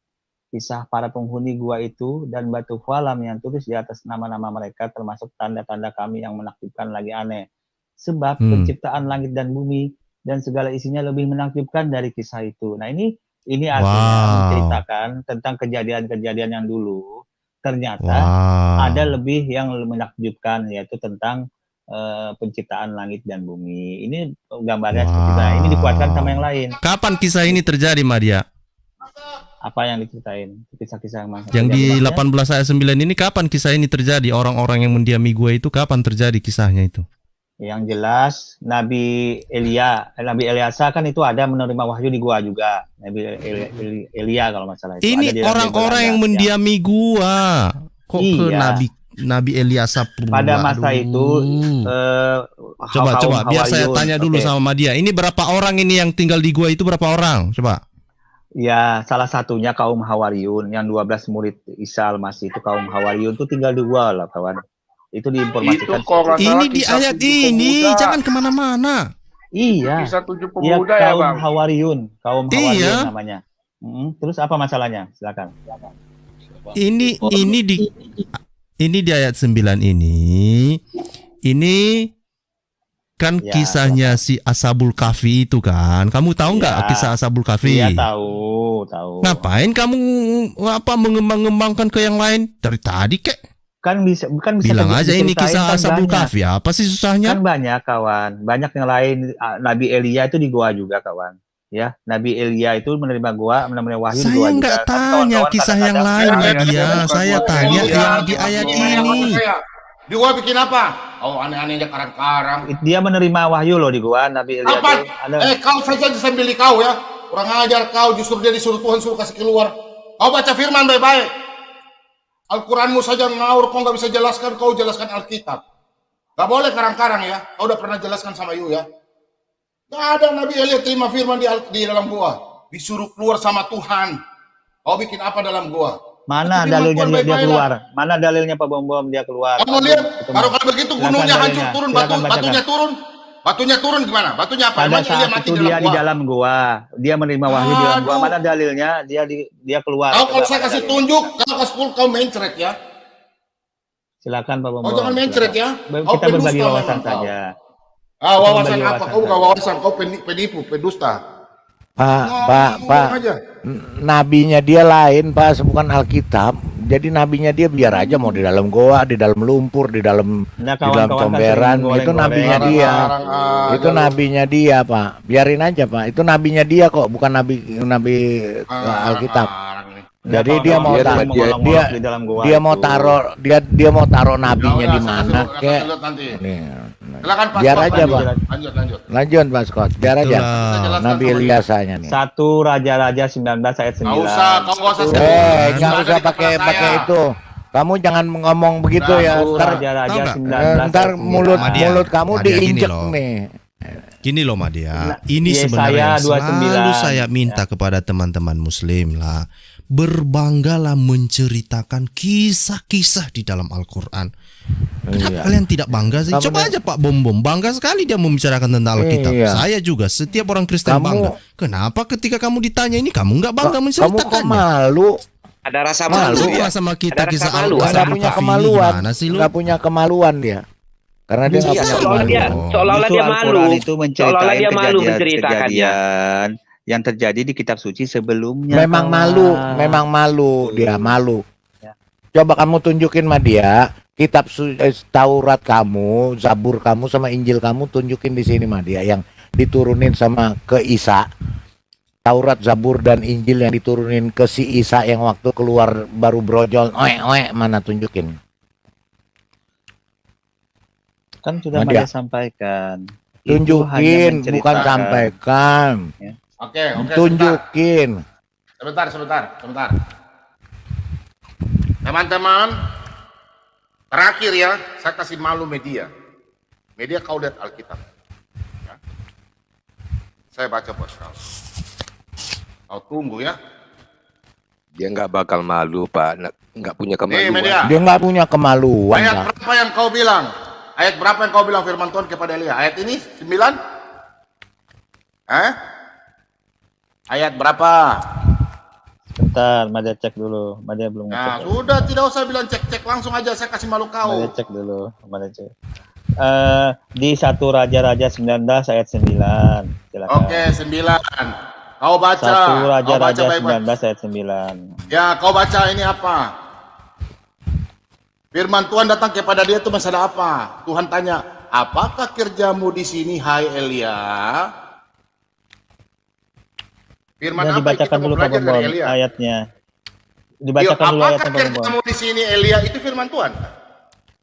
kisah para penghuni gua itu dan batu falam yang tulis di atas nama-nama mereka termasuk tanda-tanda kami yang menakjubkan lagi aneh. Sebab penciptaan langit dan bumi dan segala isinya lebih menakjubkan dari kisah itu. Nah, ini artinya menceritakan tentang kejadian-kejadian yang dulu. Ternyata ada lebih yang menakjubkan, yaitu tentang penciptaan langit dan bumi. Ini gambarnya seperti itu. Ini dikuatkan sama yang lain. Kapan kisah ini terjadi, Madia? Apa yang diceritain? Kisah-kisah yang di 18 ayat 9 ini kapan kisah ini terjadi? Orang-orang yang mendiami gua itu kapan terjadi kisahnya itu? Yang jelas Nabi Eliasa kan itu ada menerima wahyu di gua juga. Nabi Elia kalau masalah itu. Ini orang-orang yang mendiami gua. Kok ke Nabi Eliasa pula? Pada masa itu coba biar saya tanya dulu sama Madia. Ini berapa orang ini yang tinggal di gua itu berapa orang? Coba. Ya, salah satunya kaum Hawariyun yang 12 murid Isa Al-Masih itu kaum Hawariyun itu tinggal di gua lah, kawan. Itu diinformasikan. Ini di ayat ini, jangan kemana-mana. Iya. Kisah 7 pemuda ya, Bang. Hawariyun Hawariyun namanya. Terus apa masalahnya? Silakan. Ini di ayat 9 ini kan kisahnya si Ashabul Kahfi itu kan. Kamu tahu nggak kisah Ashabul Kahfi? Iya, tahu. Ngapain kamu mengembang-ngembangkan ke yang lain dari tadi, kek? Kan bisa bilang aja ini kisah Ashabul Kahfi. Apa sih susahnya? Kan banyak, kawan. Banyak yang lain. Nabi Elia itu di gua juga, kawan. Ya, Nabi Elia itu menerima wahyu di gua juga. Saya nggak tanya kisah yang lain, Nadia. Saya tanya yang di ayat ini. Di gua bikin apa? Oh, aneh-anehnya karang-karang. Dia menerima wahyu loh di gua, Nabi Elia itu. Kau saja disembeli kau ya. Kurang ajar kau, justru dia disuruh Tuhan suruh kasih keluar. Kau baca firman baik-baik. Al-Quranmu saja ngawur, kau nggak bisa jelaskan, kau jelaskan Alkitab. Gak boleh karang-karang ya. Kau udah pernah jelaskan sama Yu ya. Gak ada Nabi Elia terima firman di dalam gua. Disuruh keluar sama Tuhan. Kau bikin apa dalam gua? Mana dalilnya dia keluar? Mana dalilnya Pak Bom dia keluar? Kamu lihat, baru kalau begitu gunungnya hancur turun, batunya turun. Batunya turun gimana? Batunya apa? Pada saat itu dia di dalam gua. Dia menerima wahyu di dalam gua. Mana dalilnya? Dia keluar. Kalau saya kasih tunjuk, kalau kasih kau mencret ya. Silakan Pak Bom. Kau jangan mencret ya. Kita berbagi wawasan saja. Wawasan apa? Kau bukan wawasan, kau penipu, pendusta. Pak, nabinya dia lain, Pak, bukan Alkitab. Jadi nabinya dia biar aja mau di dalam goa, di dalam lumpur, di dalam comberan, itu nabinya dia. Itu nabinya dia, Pak. Biarin aja, Pak. Itu nabinya dia kok, bukan nabi Alkitab. Jadi dia mau taruh nabinya di mana kek. Biar aja, Pak. Lanjut, Pak Scott. Biar aja. Nabi Eliasanya nih. 1 Raja-Raja 19 ayat 9. Enggak usah pakai itu. Kamu jangan ngomong begitu ya. Ntar mulut kamu diinjek nih. Gini loh Madia, ini sebenarnya selalu saya minta kepada teman-teman muslim lah. Berbanggalah menceritakan kisah-kisah di dalam Al-Quran. Kenapa kalian tidak bangga sih? Coba aja Pak Bom bangga sekali dia membicarakan tentang Alkitab. Saya juga, setiap orang Kristen bangga. Kenapa ketika kamu ditanya ini kamu nggak bangga menceritakannya? Kamu malu? Ada rasa malu ya? Sama kita kisah Nggak punya kemaluan. Nggak punya kemaluan dia. Karena dia nggak punya kemaluan. Seolah-olah dia malu. Itu menceritakan kejadian yang terjadi di kitab suci sebelumnya. Memang malu dia malu. Coba kamu tunjukin sama dia kitab Taurat kamu, Zabur kamu sama Injil kamu, tunjukin di sini sama dia yang diturunin sama ke Isa. Taurat, Zabur dan Injil yang diturunin ke si Isa yang waktu keluar baru brojol, mana tunjukin? Kan sudah Madia sampaikan. Tunjukin, bukan sampaikan. Ya. Oke, tunjukin. Sebentar. Teman-teman, terakhir ya, saya kasih malu media. Media kau lihat Alkitab. Ya. Saya baca buat kau. Kau tunggu ya. Dia nggak bakal malu, Pak. Nggak punya kemaluan. Media. Dia nggak punya kemaluan. Ayat berapa yang kau bilang? Ayat berapa yang kau bilang firman Tuhan kepada Elia? Ayat ini 9? Ayat berapa? Bentar, Madia cek dulu. Madia belum Nah, ngecek. sudah tidak usah bilang cek-cek, langsung aja saya kasih malu kau. Madia cek dulu, Madia cek. Di 1 Raja-Raja 19 ayat 9. Silakan. Oke, 9. Kau baca. 1 Raja-Raja baik-baik. 19 ayat 9. Ya, kau baca ini apa? Firman Tuhan datang kepada dia itu masalah apa? Tuhan tanya, apakah kerjamu di sini, hai Elia? Firman Nah, apa yang kita dibacakan mau dulu Pak belajar dari Bambang Elia? ayatnya. Dibacakan dulu ayatnya Apakah Pak Bambang. kerjamu di sini, Elia? Itu firman Tuhan.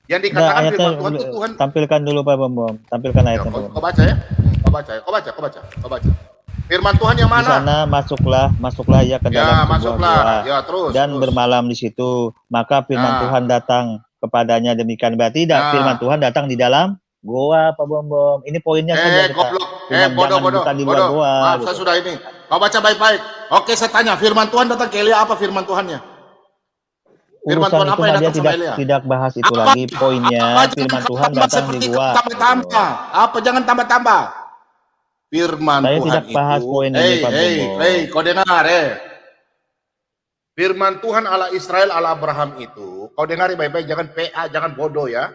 Yang Nah, dikatakan ayatnya firman Tuhan itu Tuhan. tampilkan dulu Pak Bambang. Tampilkan Ya, ayatnya Pak kau Bambang. baca ya. Kau baca. Firman Tuhan yang Di mana? sana masuklah ya ke dalam Ya, sebuah masuklah. gua Ya, terus. dan bermalam di situ. Maka firman Nah. Tuhan datang kepadanya demikian. Berarti Nah. firman Tuhan datang di dalam goa Pak Bambang. Ini poinnya saja kita. Goblok. Jangan Bodoh. bukan di luar goa. Maaf, gitu. saya sudah ini. Kau baca baik-baik. Oke, saya tanya. Firman Tuhan datang ke Elia, apa firman Tuhannya? Firman Urusan Tuhan itu apa yang Nadia datang sama Elia? tidak bahas itu Apa? lagi. Poinnya Apa? firman Jangan Tuhan tambah datang di seperti goa. tambah-tambah. Apa? Jangan tambah-tambah. Firman Saya Tuhan tidak bahas itu. poin ini, Pak Bambang. Kau dengar Firman Tuhan ala Israel, ala Abraham itu. Kau dengar baik-baik. Jangan PA, jangan bodoh ya.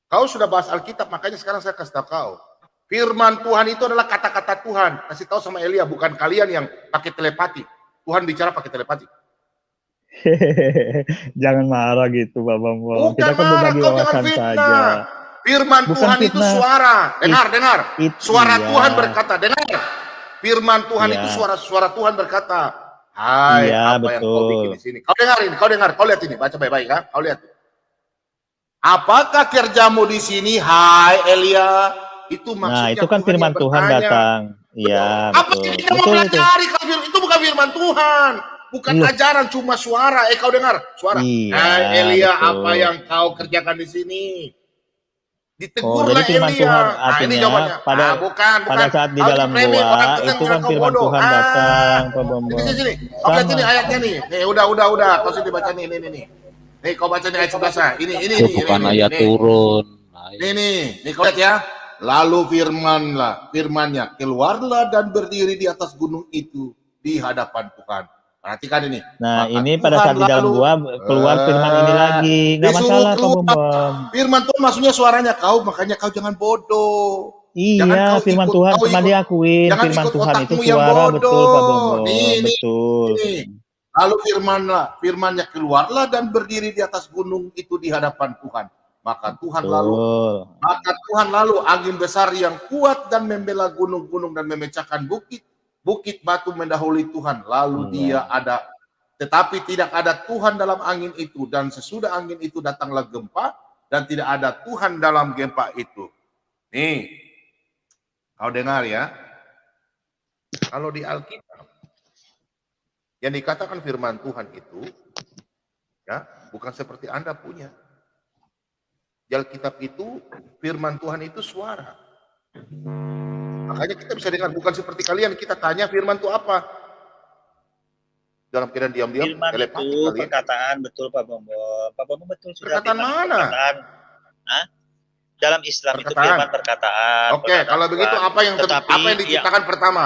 Kau sudah bahas Alkitab, makanya sekarang saya kasih tahu kau. Firman Tuhan itu adalah kata-kata Tuhan. Kasih tahu sama Elia, bukan kalian yang pakai telepati. Tuhan bicara pakai telepati. Jangan marah gitu Pak Bambang. Bukan Kita kan marah, berbagi kau jangan wawasan fitnah. saja. Firman Bukan Tuhan itu fitnah. suara. Dengar. Suara Iya. Tuhan berkata, dengar. Firman Tuhan Iya. itu suara Tuhan berkata. Hai, Iya, apa yang kau betul. bikin di sini? Kau dengar, kau lihat ini, baca baik-baik ya. Kau lihat. Apakah kerjamu di sini, hai Elia? Itu maksudnya. Nah, itu kan firman yang Tuhan bertanya. datang. Iya, Apa betul. yang kita mau Betul itu. pelajari? Itu bukan firman Tuhan. Bukan Loh. ajaran, cuma suara. Kau dengar? Suara. Iya, Hai Elia, betul. apa yang kau kerjakan di sini? Oh, Ditegurlah jadi firman Elia. Tuhan Nah, ini artinya jawabannya. bukan pada saat di Kau dalam framing goa orang itu yang kan kau firman bodoh. Tuhan datang Pak Bambang. Sini. Kau lihat Sama. ini ayatnya nih. Udah. Kau sini baca nih. Nih, kau baca nih ayat 11. Ini. Bukan ayat turun. Nih, kau lihat ya. Lalu firmannya, keluarlah dan berdiri di atas gunung itu di hadapan Tuhan. Perhatikan ini. Nah, Maka ini Tuhan pada saat di dalam lalu, gua keluar firman ini lagi. Nggak disuruh masalah Pak keluar. Bambang. Firman Tuhan maksudnya suaranya kau, makanya kau jangan bodoh. Jangan Iya, kau firman ikut- Tuhan kau cuma ikut- diakuin. jangan Firman ikut Tuhan itu otakmu yang suara, bodoh. betul Pak Bambang. Nih. Betul. Lalu firmannya keluarlah dan berdiri di atas gunung itu di hadapan Tuhan. Maka Tuhan lalu angin besar yang kuat dan membela gunung-gunung dan memecahkan bukit batu mendahului Tuhan. Lalu dia ada, tetapi tidak ada Tuhan dalam angin itu, dan sesudah angin itu datanglah gempa dan tidak ada Tuhan dalam gempa itu. Nih, kau dengar ya. Kalau di Alkitab yang dikatakan firman Tuhan itu, ya, bukan seperti Anda punya. Di Alkitab itu firman Tuhan itu suara. Makanya kita bisa dengar, bukan seperti kalian kita tanya firman itu apa. Dalam keadaan diam-diam, Firman telepati itu kalian. perkataan, betul Pak Bambang. Pak Bambang betul sudah. Perkataan firman mana? Perkataan. Hah? Dalam Islam itu Perkataan. firman perkataan. Oke, perkataan kalau begitu Tuhan. apa yang Tetapi, diciptakan pertama?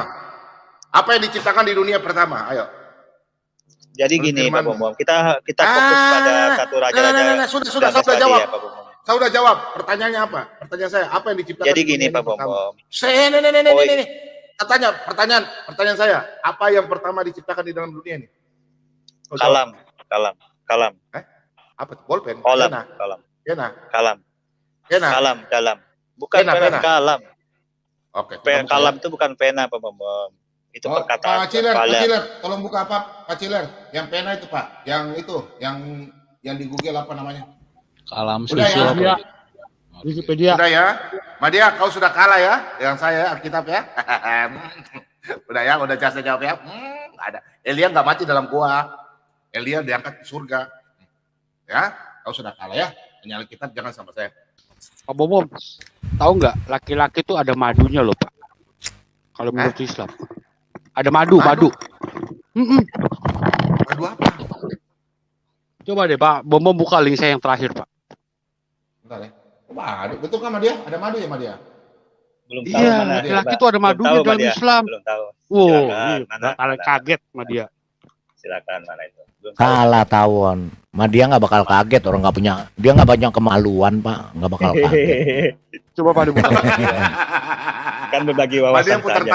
Apa yang diciptakan di dunia pertama? Ayo. Jadi gini Firman. Pak Bambang, kita fokus pada satu raja-raja. Sudah, saya sudah jawab. Saya sudah jawab. Pertanyaannya apa? Pertanyaan saya, apa yang diciptakan? Jadi di gini dunia Pak ini pertama? Bambang. Ini. Saya tanya, pertanyaan saya, apa yang pertama diciptakan di dalam dunia ini? Kalam. kalam. Apa tuh? Bolpen? Kolam, Pena? kalam. Pena? Kalam. Pena? Kalam, dalam. Bukan Pena, pena, pena. kalam. Oke. Kalam itu bukan pena, Pak Bambang. Itu perkataan. Pak Ciler, kepala. Pak Ciler, tolong buka apa? Pak Ciler, yang pena itu Pak, yang itu, yang di Google apa namanya? Kalam Udah susu ya? apa? Wikipedia. Udah ya, Madia, kau sudah kalah ya, dengan saya Alkitab ya. Udah ya, udah jasa jawab ya. Nggak ada. Elia nggak mati dalam gua. Elia diangkat ke surga. Ya, kau sudah kalah ya. Ini Alkitab, jangan sama saya. Pak Bom, tahu nggak laki-laki itu ada madunya loh Pak. Kalau menurut Islam. Ada madu. Madu apa? Coba deh Pak, Bom buka link saya yang terakhir Pak. Bentar ya. Madu, betul kan Madia? Ada madu ya Madia? Belum tahu Iya, mana. laki-laki itu ada madunya tahu, dalam Madia. Islam. Belum tahu. Wow, Silakan, mana? kaget sama dia. Silakan mana itu. Belum tahu. Salah tawon. Dia nggak bakal kaget, orang nggak punya, dia nggak banyak kemaluan Pak, nggak bakal kaget. Coba Pak dibuka. Kan berbagi wawasan saja.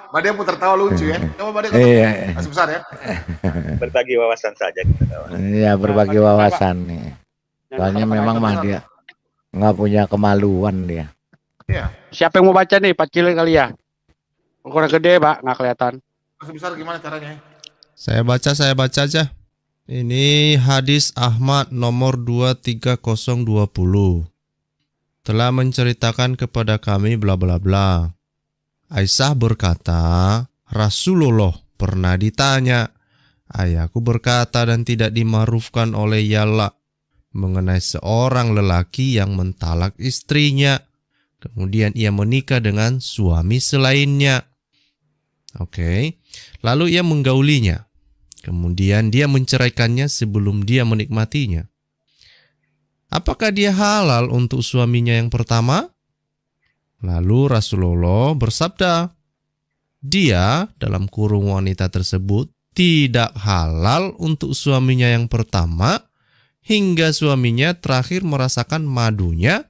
Madia putar tawa lucu ya. Coba Madia masih besar ya. Berbagi wawasan saja kita kawan. Iya, berbagi wawasan nih. Soalnya memang dia nggak punya kemaluan dia. Iya. Siapa yang mau baca nih Pak Cilik kali ya? Ukuran gede Pak, nggak kelihatan. Masih besar gimana caranya? Saya baca aja. Ini hadis Ahmad nomor 23020. Telah menceritakan kepada kami bla bla bla. Aisyah berkata, Rasulullah pernah ditanya, ayahku berkata dan tidak dimarufkan oleh Yalla mengenai seorang lelaki yang mentalak istrinya. Kemudian ia menikah dengan suami selainnya. Oke. Lalu ia menggaulinya. Kemudian dia menceraikannya sebelum dia menikmatinya. Apakah dia halal untuk suaminya yang pertama? Lalu Rasulullah bersabda, dia dalam kurung wanita tersebut tidak halal untuk suaminya yang pertama hingga suaminya terakhir merasakan madunya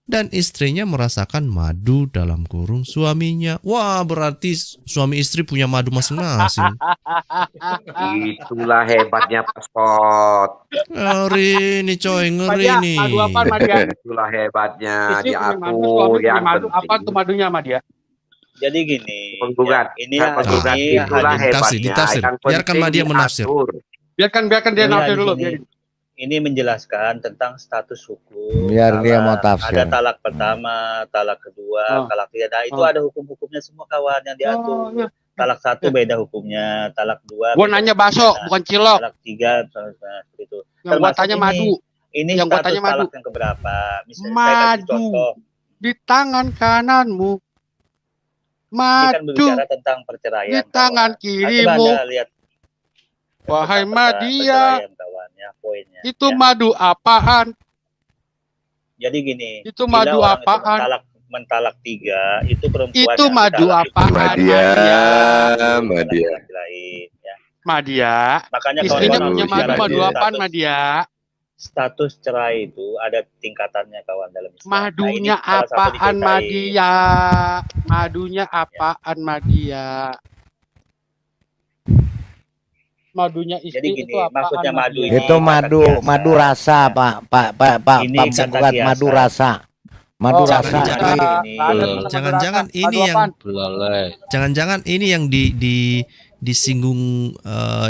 dan istrinya merasakan madu dalam kurung suaminya. Wah, berarti suami istri punya madu masing-masing. Itulah hebatnya paspor. Ngeri nih coy, ngeri nih. Madu apa Madia? Itulah hebatnya Istri di punya madu, aku suami punya yang madu. penting. Apa tuh madunya Madia? Jadi gini. Penggugat. Ini yang Penggugat ini itulah Ditafsir, hebatnya. ditafsir. Yang Biarkan penting Madia menafsir. diatur. Biarkan dia Ini nafsir hadis dulu. ini menjelaskan tentang status hukum. Biar dia mau talak. tafsir. Ada talak pertama, talak kedua, talak ketiga. Nah, itu ada hukum-hukumnya semua kawan yang diatur. iya. Talak satu beda hukumnya, talak dua. Gua beda nanya bakso, hukumnya, bukan cilok. Talak tiga, seperti itu. Yang gua Termasuk tanya ini. madu. Ini Yang gua status tanya madu. talak yang keberapa? Misalnya saya kasih Madu contoh. di tangan kananmu. Ini kan Madu berbicara tentang perceraian. di tangan kawan. Coba kirimu. Anda lihat Wahai tentang Madia, perceraian, kawan, ya, poinnya. itu ya. madu apaan? Jadi gini, Itu bila madu orang itu apaan? mentalak tiga, itu perempuan Itu yang madu ditalak itu apaan? Madia, bukan Madia. laki-laki lain, ya. Madia, Makanya istrinya Waduh, punya kawan-kawan madu Madia. apaan Madia? status cerai itu ada tingkatannya kawan dalam Islam. Madunya Nah, ini salah satu apaan diceritain. Madia? Madunya apaan Madia? Madunya istri Jadi gini, itu apaan maksudnya madu Madia? ini Itu kata madu, kiasan. madu rasa, Pak Ini kata Penggugat, madu kiasan. rasa. Madu Oh, rasa. jangan- Ini Jangan-jangan ini yang jangan-jangan ini yang disinggung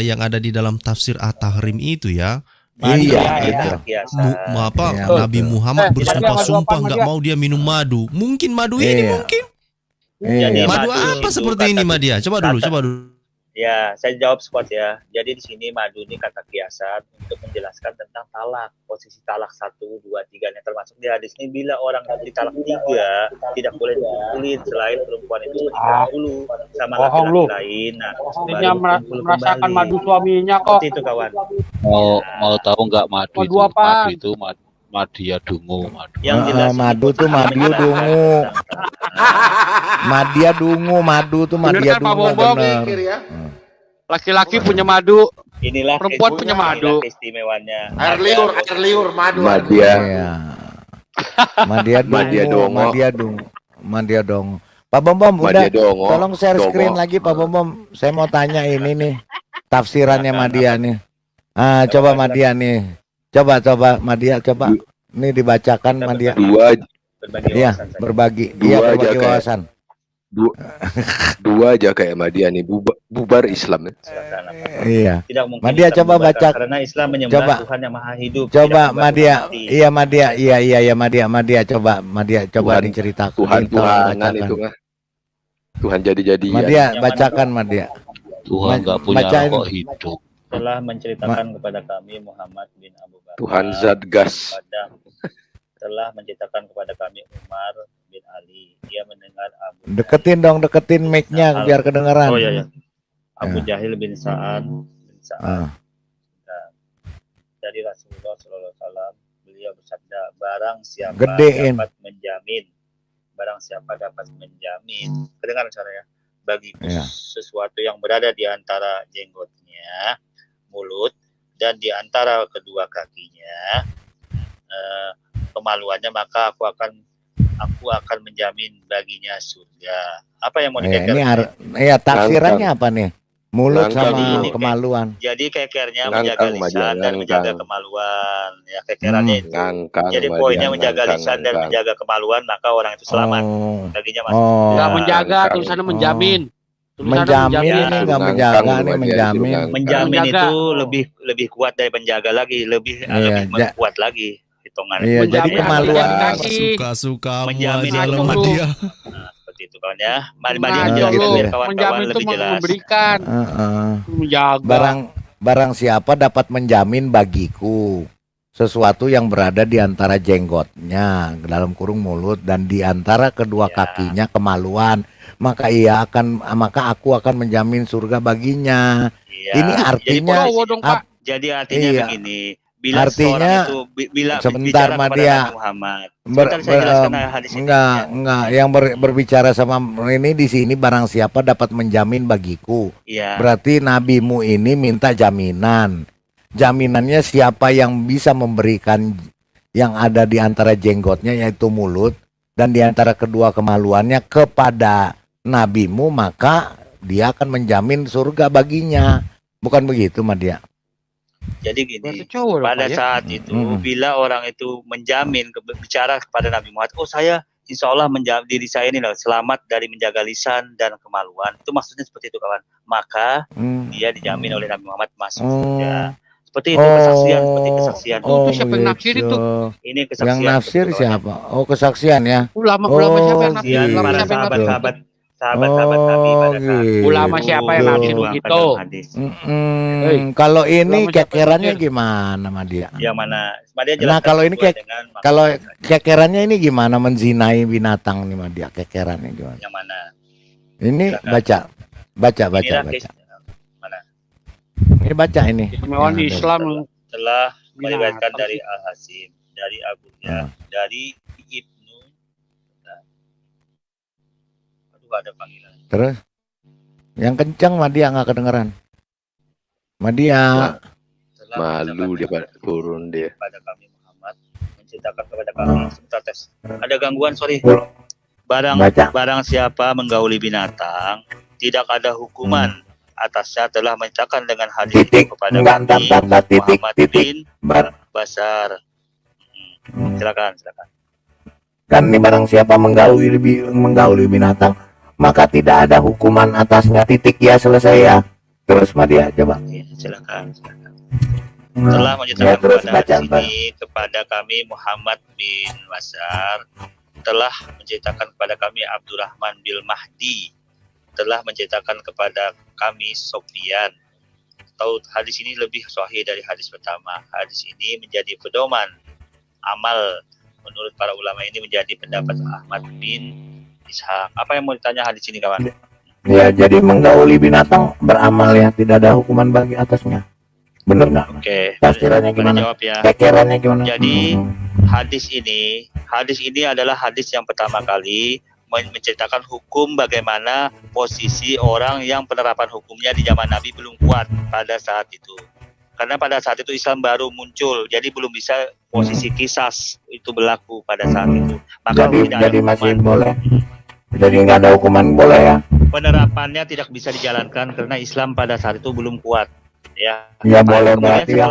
yang ada di dalam tafsir At-Tahrim itu ya. Iya, itu itu. kiasan. Iya, Nabi Muhammad Madia, bersumpah-sumpah Madia. nggak mau dia minum madu. Mungkin madu ini Iya. mungkin. Jadi Iya. Madu madu apa itu seperti ini kata- Madia? Coba dulu. Ya, saya jawab spot ya. Jadi di sini madu ini kata kiasan untuk menjelaskan tentang talak. Posisi talak 1, 2, 3 yang termasuk di hadis ini bila orang ditalak 3 tidak boleh dikulit selain perempuan itu menikah dulu sama Bohong laki-laki lu. lain. Nah, Istrinya baru kumpul merasakan kembali. madu suaminya kok. Seperti itu kawan. Mau tahu nggak madu Madu itu? apaan? Madu itu Madia dungu, madu. Yang jelas ini madu tuh posisi madu menjelaskan dungu. tentang- Madia dungu, madu tuh Bener madia kan, Pak dungu Bombom? bener. ya. Laki-laki punya madu, Inilah perempuan punya madu. keistimewaannya. Air liur, madu. Madia. Iya. Madia Madia dungu, dongo. Madia dongo. Pak Bombom udah, Madia dongo. tolong share Dongo. screen lagi Pak Bombom. Saya mau tanya ini nih tafsirannya Madia nih. Coba Madia nih. Coba Madia, coba. Ini dibacakan Madia. Berbagi Iya, wawasan saja. berbagi. Dua Iya, aja berbagi kayak- wawasan. Dua aja kayak Madia nih, bubar Islam ya. Silakan, apa? Iya. Tidak mungkin Madia bisa coba membubarkan, baca. karena Islam menyembah Coba. Tuhan yang maha hidup. Coba tidak menyembah Madia. Tuhan mati. Iya Madia. Iya Madia. Coba diceritakan. Tuhan-Tuhanan Bacakan. itu mah. Tuhan jadi-jadian. Madia, bacakan Madia. Tuhan nggak punya bacain. rokok hidup. Telah menceritakan kepada kami Muhammad bin Abu Bakar. Tuhan zat gas. Telah menceritakan kepada kami Umar bin Ali. Dia mendengar Deketin mic-nya biar kedengeran. Oh iya. Abu Jahil bin Sa'ad dari Rasulullah SAW, beliau bersabda, barang siapa Gedein. dapat menjamin, kedengaran suaranya, bagiku Iya. sesuatu yang berada di antara jenggotnya, mulut, dan di antara kedua kakinya, kemaluannya, maka aku akan menjamin baginya surga. Apa yang mau dikeker? Ini tafsirannya apa nih? Mulut Langkang. sama Jadi, kemaluan. Jadi kekernya Langkang, menjaga lisan Madia, dan langkang. menjaga kemaluan. Ya, kekerannya itu. Langkang, Jadi Madia, poinnya menjaga langkang, lisan dan langkang. menjaga kemaluan, maka orang itu selamat. Oh. Baginya masuk. Nggak Oh. menjaga, Langkang. tulisannya menjamin. Tulisannya Menjamin ini Ya. nggak Langkang, menjaga nih Madia, itu menjamin. langkang. Menjamin Menjaga. itu lebih kuat dari menjaga lagi, lebih Iya, kuat lagi hitungannya. Iya, jadi Menjamin kemaluan. kaki. Suka-suka Menjamin aja itu. sama dia. Nah, seperti itu kawan ya. Mari Nah, menjelaskan gitu biar ya. kawan-kawan Menjamin itu lebih jelas. memberikan, menjaga. Barang siapa dapat menjamin bagiku sesuatu yang berada di antara jenggotnya, dalam kurung mulut, dan di antara kedua Ya. kakinya kemaluan, maka aku akan menjamin surga baginya. Iya. Ini artinya Cowok dong, Pak. Jadi artinya Iya. begini. Bila Artinya, seorang itu bila sebentar, bicara kepada Madia. Nabi Muhammad. Sebentar saya jelaskan hadis ini. Enggak, yang berbicara sama ini di sini, barang siapa dapat menjamin bagiku. Iya. Berarti nabimu ini minta jaminan. Jaminannya siapa yang bisa memberikan yang ada di antara jenggotnya, yaitu mulut, dan di antara kedua kemaluannya kepada nabimu, maka dia akan menjamin surga baginya. Bukan begitu, Madia? Jadi gini, Berarti cowok dong, pada Pak, ya? saat itu Mm-mm. bila orang itu menjamin bicara kepada Nabi Muhammad, oh saya insya Allah menjamin diri saya ini loh, selamat dari menjaga lisan dan kemaluan. Itu maksudnya seperti itu kawan. Maka dia dijamin oleh Nabi Muhammad masuk surga. Seperti itu seperti kesaksian. Itu siapa yang naksir itu? Ini kesaksian. Yang nafsir betul, kawan. siapa? Oh, kesaksian ya. Ulama siapa yang naksir? Kesaksian Ulama para siapa yang naksir? sahabat-sahabat Nabi pada saat gitu. Ulama siapa yang naksir begitu? hadis. Kalau ini Ulama siapa kekerannya yang naksir? gimana, Madia? Yang mana? Dia Nah, jelaskan kalau ini sesuai dengan maksud kalau saja. kekerannya ini gimana, menzinai binatang nih, Madia? Kekerannya gimana? Yang mana? Ini Silakan. baca. Inilah mana? Ini baca ini. Kemewahan di Yang ada. Islam. Telah Binatang meriwayatkan dari sih. Al-Hasim, dari Abu Dhar, dari Ibnu. Aduh, ada panggilan. Terus yang kencang Madia nggak kedengeran. Madia. Telah Malu dia turun dia. kepada kami Muhammad, menceritakan kepada kami. Sebentar tes. Ada gangguan, sorry. Barang siapa menggauli binatang, tidak ada hukuman atasnya, telah menceritakan dengan hadis itu kepada kami Muhammad bin Basar. Silakan. Kan ini barang siapa menggauli binatang, maka tidak ada hukuman atasnya. Titik, ya, selesai ya. Terus Madia coba. Oke, silakan. Telah menceritakan kepada sini kepada kami Muhammad bin Basar, telah menceritakan kepada kami Abdurrahman bin Mahdi, telah menceritakan kepada kami Sofyan. Tahu hadis ini lebih sahih dari hadis pertama. Hadis ini menjadi pedoman amal menurut para ulama, ini menjadi pendapat Ahmad bin Ishaq. Apa yang mau ditanya hadis ini, kawan? Ya, jadi menggauli binatang beramal ya, tidak ada hukuman bagi atasnya. Bener nggak? Oke, Tafsirannya boleh gimana? jawab ya. Kekerannya gimana? Jadi hadis ini adalah hadis yang pertama kali menceritakan hukum bagaimana posisi orang yang penerapan hukumnya di zaman Nabi belum kuat pada saat itu. Karena pada saat itu Islam baru muncul, jadi belum bisa posisi kisas itu berlaku pada saat itu. Maka tidak ada masih hukuman. boleh. Jadi nggak ada hukuman, boleh ya? Penerapannya tidak bisa dijalankan karena Islam pada saat itu belum kuat. ya. Ya, Nah, boleh kemudian berarti ya.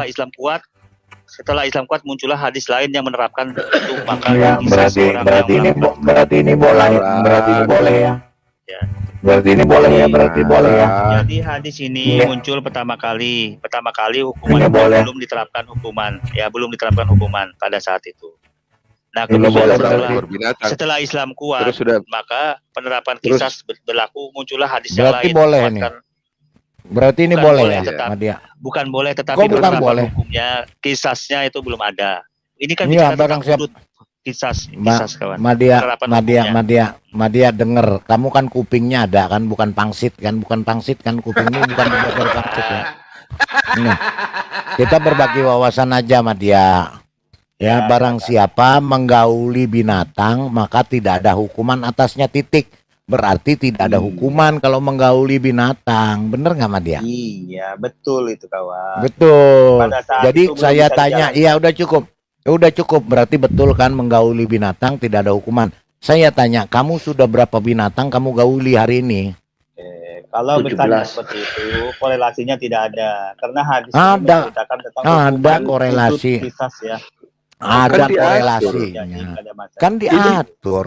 setelah Islam kuat muncullah hadis lain yang menerapkan itu, maka Ya, kisah berarti seorang yang berarti ini boleh ya. Ya. Berarti ini boleh ya, berarti boleh ya. Jadi hadis ini Iya. muncul pertama kali hukuman Ini boleh. belum diterapkan hukuman pada saat itu. Nah, Ini kemudian boleh setelah, berarti. Binatang. setelah Islam kuat, Terus sudah maka penerapan Terus- kisah berlaku, muncullah hadis yang Berarti lain. boleh menguatkan Berarti ini Bukan boleh boleh, ya, tetap. Madia. bukan boleh tetapi Kok bukan penerapan boleh? hukumnya, kisasnya itu belum ada. Ini kan Iya, bicara barang tentang siap- hudud, kisas kawan. Madia, Penerapan Madia, hukumnya. Madia denger. Kamu kan kupingnya ada kan, bukan pangsit kan, kupingmu bukan belajar pangsit ya. Nah, kita berbagi wawasan aja Madia. Ya, barang siapa menggauli binatang maka tidak ada hukuman atasnya, titik. Berarti tidak ada hukuman kalau menggauli binatang. Bener nggak Madia? Iya, betul itu kawan. Betul. Pada saat Jadi itu belum saya bisa tanya, dijalankan. iya udah cukup. Udah cukup, berarti betul kan menggauli binatang tidak ada hukuman. Saya tanya, kamu sudah berapa binatang kamu gauli hari ini? Kalau 17. bertanya seperti itu, korelasinya tidak ada. Karena hadis ini Ada. menceritakan tentang Ada hukuman korelasi. hudud kisas ya. Ada diatur. korelasinya. Jadi ada masalah. Kan diatur.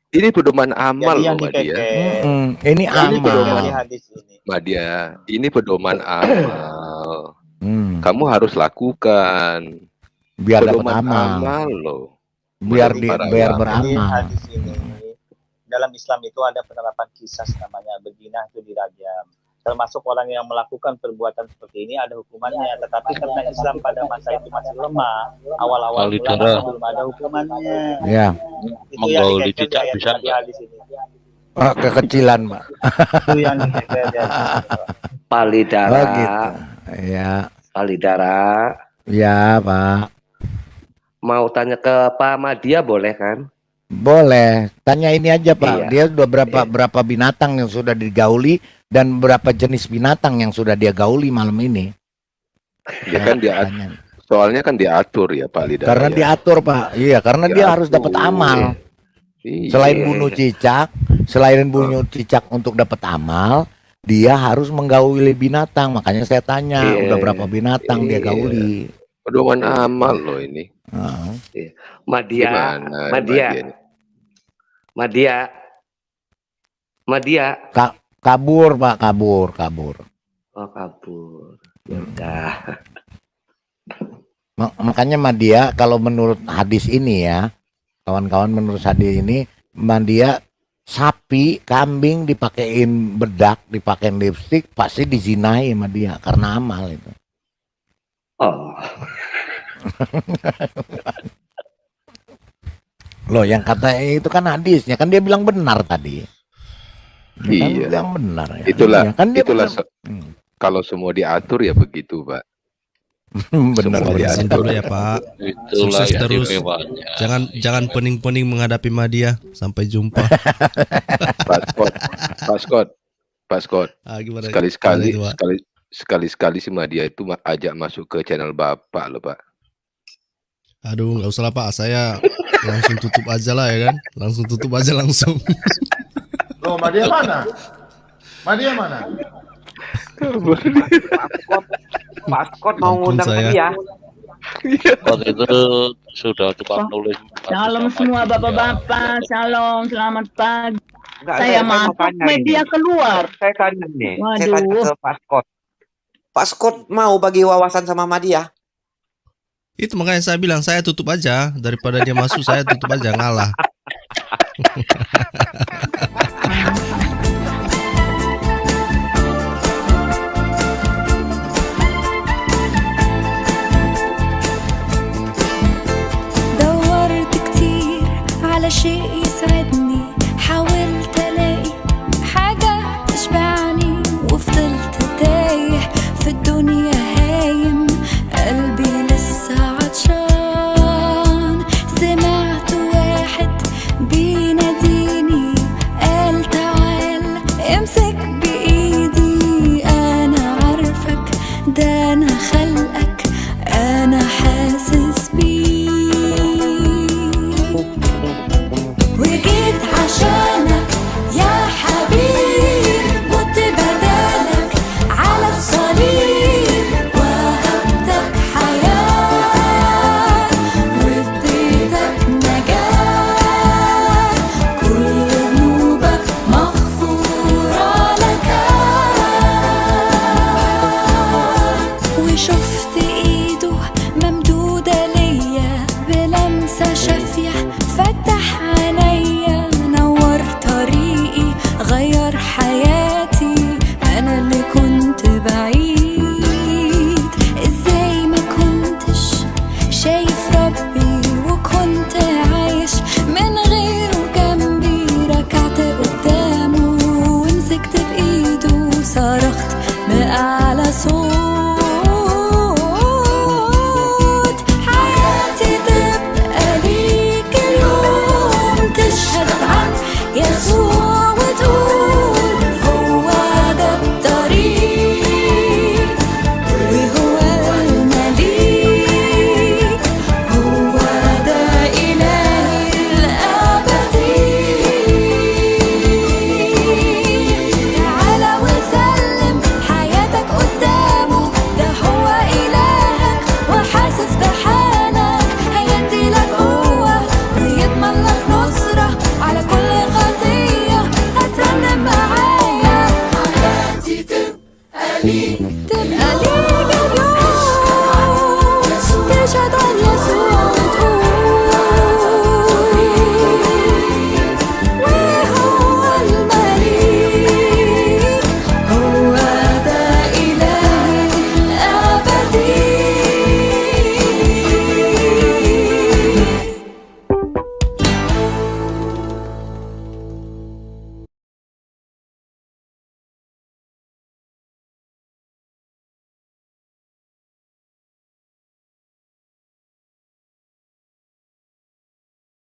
ini pedoman amal Jadi loh yang Madia. dikeke. Ini Jadi pedoman amal. di hadis ini. Madia, ini pedoman amal. Hmm, Kamu harus lakukan. biar dapat Pedoman amal. loh. Biar Menurut para biar ulama. Jadi beramal. hadis ini dalam Islam itu ada penerapan kisas namanya beginah itu dirajam. Termasuk orang yang melakukan perbuatan seperti ini ada hukumannya. Tetapi karena Islam pada masa itu masih lemah, awal-awal Kali mula darah. belum ada hukumannya. Ya, Itu yang Menggauli dikeke di cicak ayat bisa di nggak? hadis ini. kekecilan, Pak. Itu yang dikeke di hadis ini. Palidara. Oh gitu. Ya, Palidara. ya Pak. Mau tanya ke Pak Madia boleh kan? Boleh. Tanya ini aja Pak. Iya. Dia sudah berapa binatang yang sudah digauli dan berapa jenis binatang yang sudah dia gauli malam ini? Ya kan dia Tanya. soalnya kan diatur ya Pak Lidah. Karena ya. diatur Pak. Iya, karena dia Diatur. harus dapat amal. Iya. Selain bunuh cicak untuk dapat amal, dia harus menggauli binatang. Makanya saya tanya, Iya. udah berapa binatang dia Iya. gauli? Pedoman amal loh ini. Heeh. Madia. Gimana Madia. ini? Madia. Kabur Pak, kabur. Oh kabur. Ya udah. Makanya Madia, kalau menurut hadis ini ya, kawan-kawan, menurut hadis ini, Madia sapi, kambing dipakein bedak, dipakein lipstik, pasti dizinahi sama dia karena amal itu. Oh. Loh, yang kata itu kan hadisnya, kan dia bilang benar tadi. Dia kan Iya. bilang benar ya. Itulah, Iya, kan dia itulah benar. kalau semua diatur ya begitu Pak. Benar Semua benar. Izin dulu ya Pak. Itulah Sukses terus. istimewanya. Jangan pening-pening menghadapi Madia. Sampai jumpa. Pak Scott. Gimana? Sekali-sekali, Gimana itu, Pak? sekali-sekali si Madia itu ajak masuk ke channel Bapak loh Pak. Aduh, nggak usah lah Pak. Saya langsung tutup aja lah ya kan. Langsung tutup aja langsung. Loh, Madia mana? Madia mana? Pak Scott mau Ampun ngundang saya. dia. Waktu itu sudah tukang nulis. Shalom semua bapak-bapak, shalom, selamat pagi. Enggak, Saya mau masuk tanya media ini. keluar. Saya tanya nih. Saya Waduh. tanya ke Pak Scott. Pak Scott mau bagi wawasan sama Madia? Itu makanya saya bilang saya tutup aja. Daripada dia masuk saya tutup aja, ngalah. دورت كتير على شيء يسعدني، حاولت الاقي حاجة تشبعني، وفضلت تايه في الدنيا هايم، قلبي لسه عطشان. سمعت واحد بيناديني، قال تعال امسك بايدي، انا عارفك ده انا خلقك، انا حاسس بيك، وجيت عشانك يا حبيب، مت بدالك على الصليب، يسوع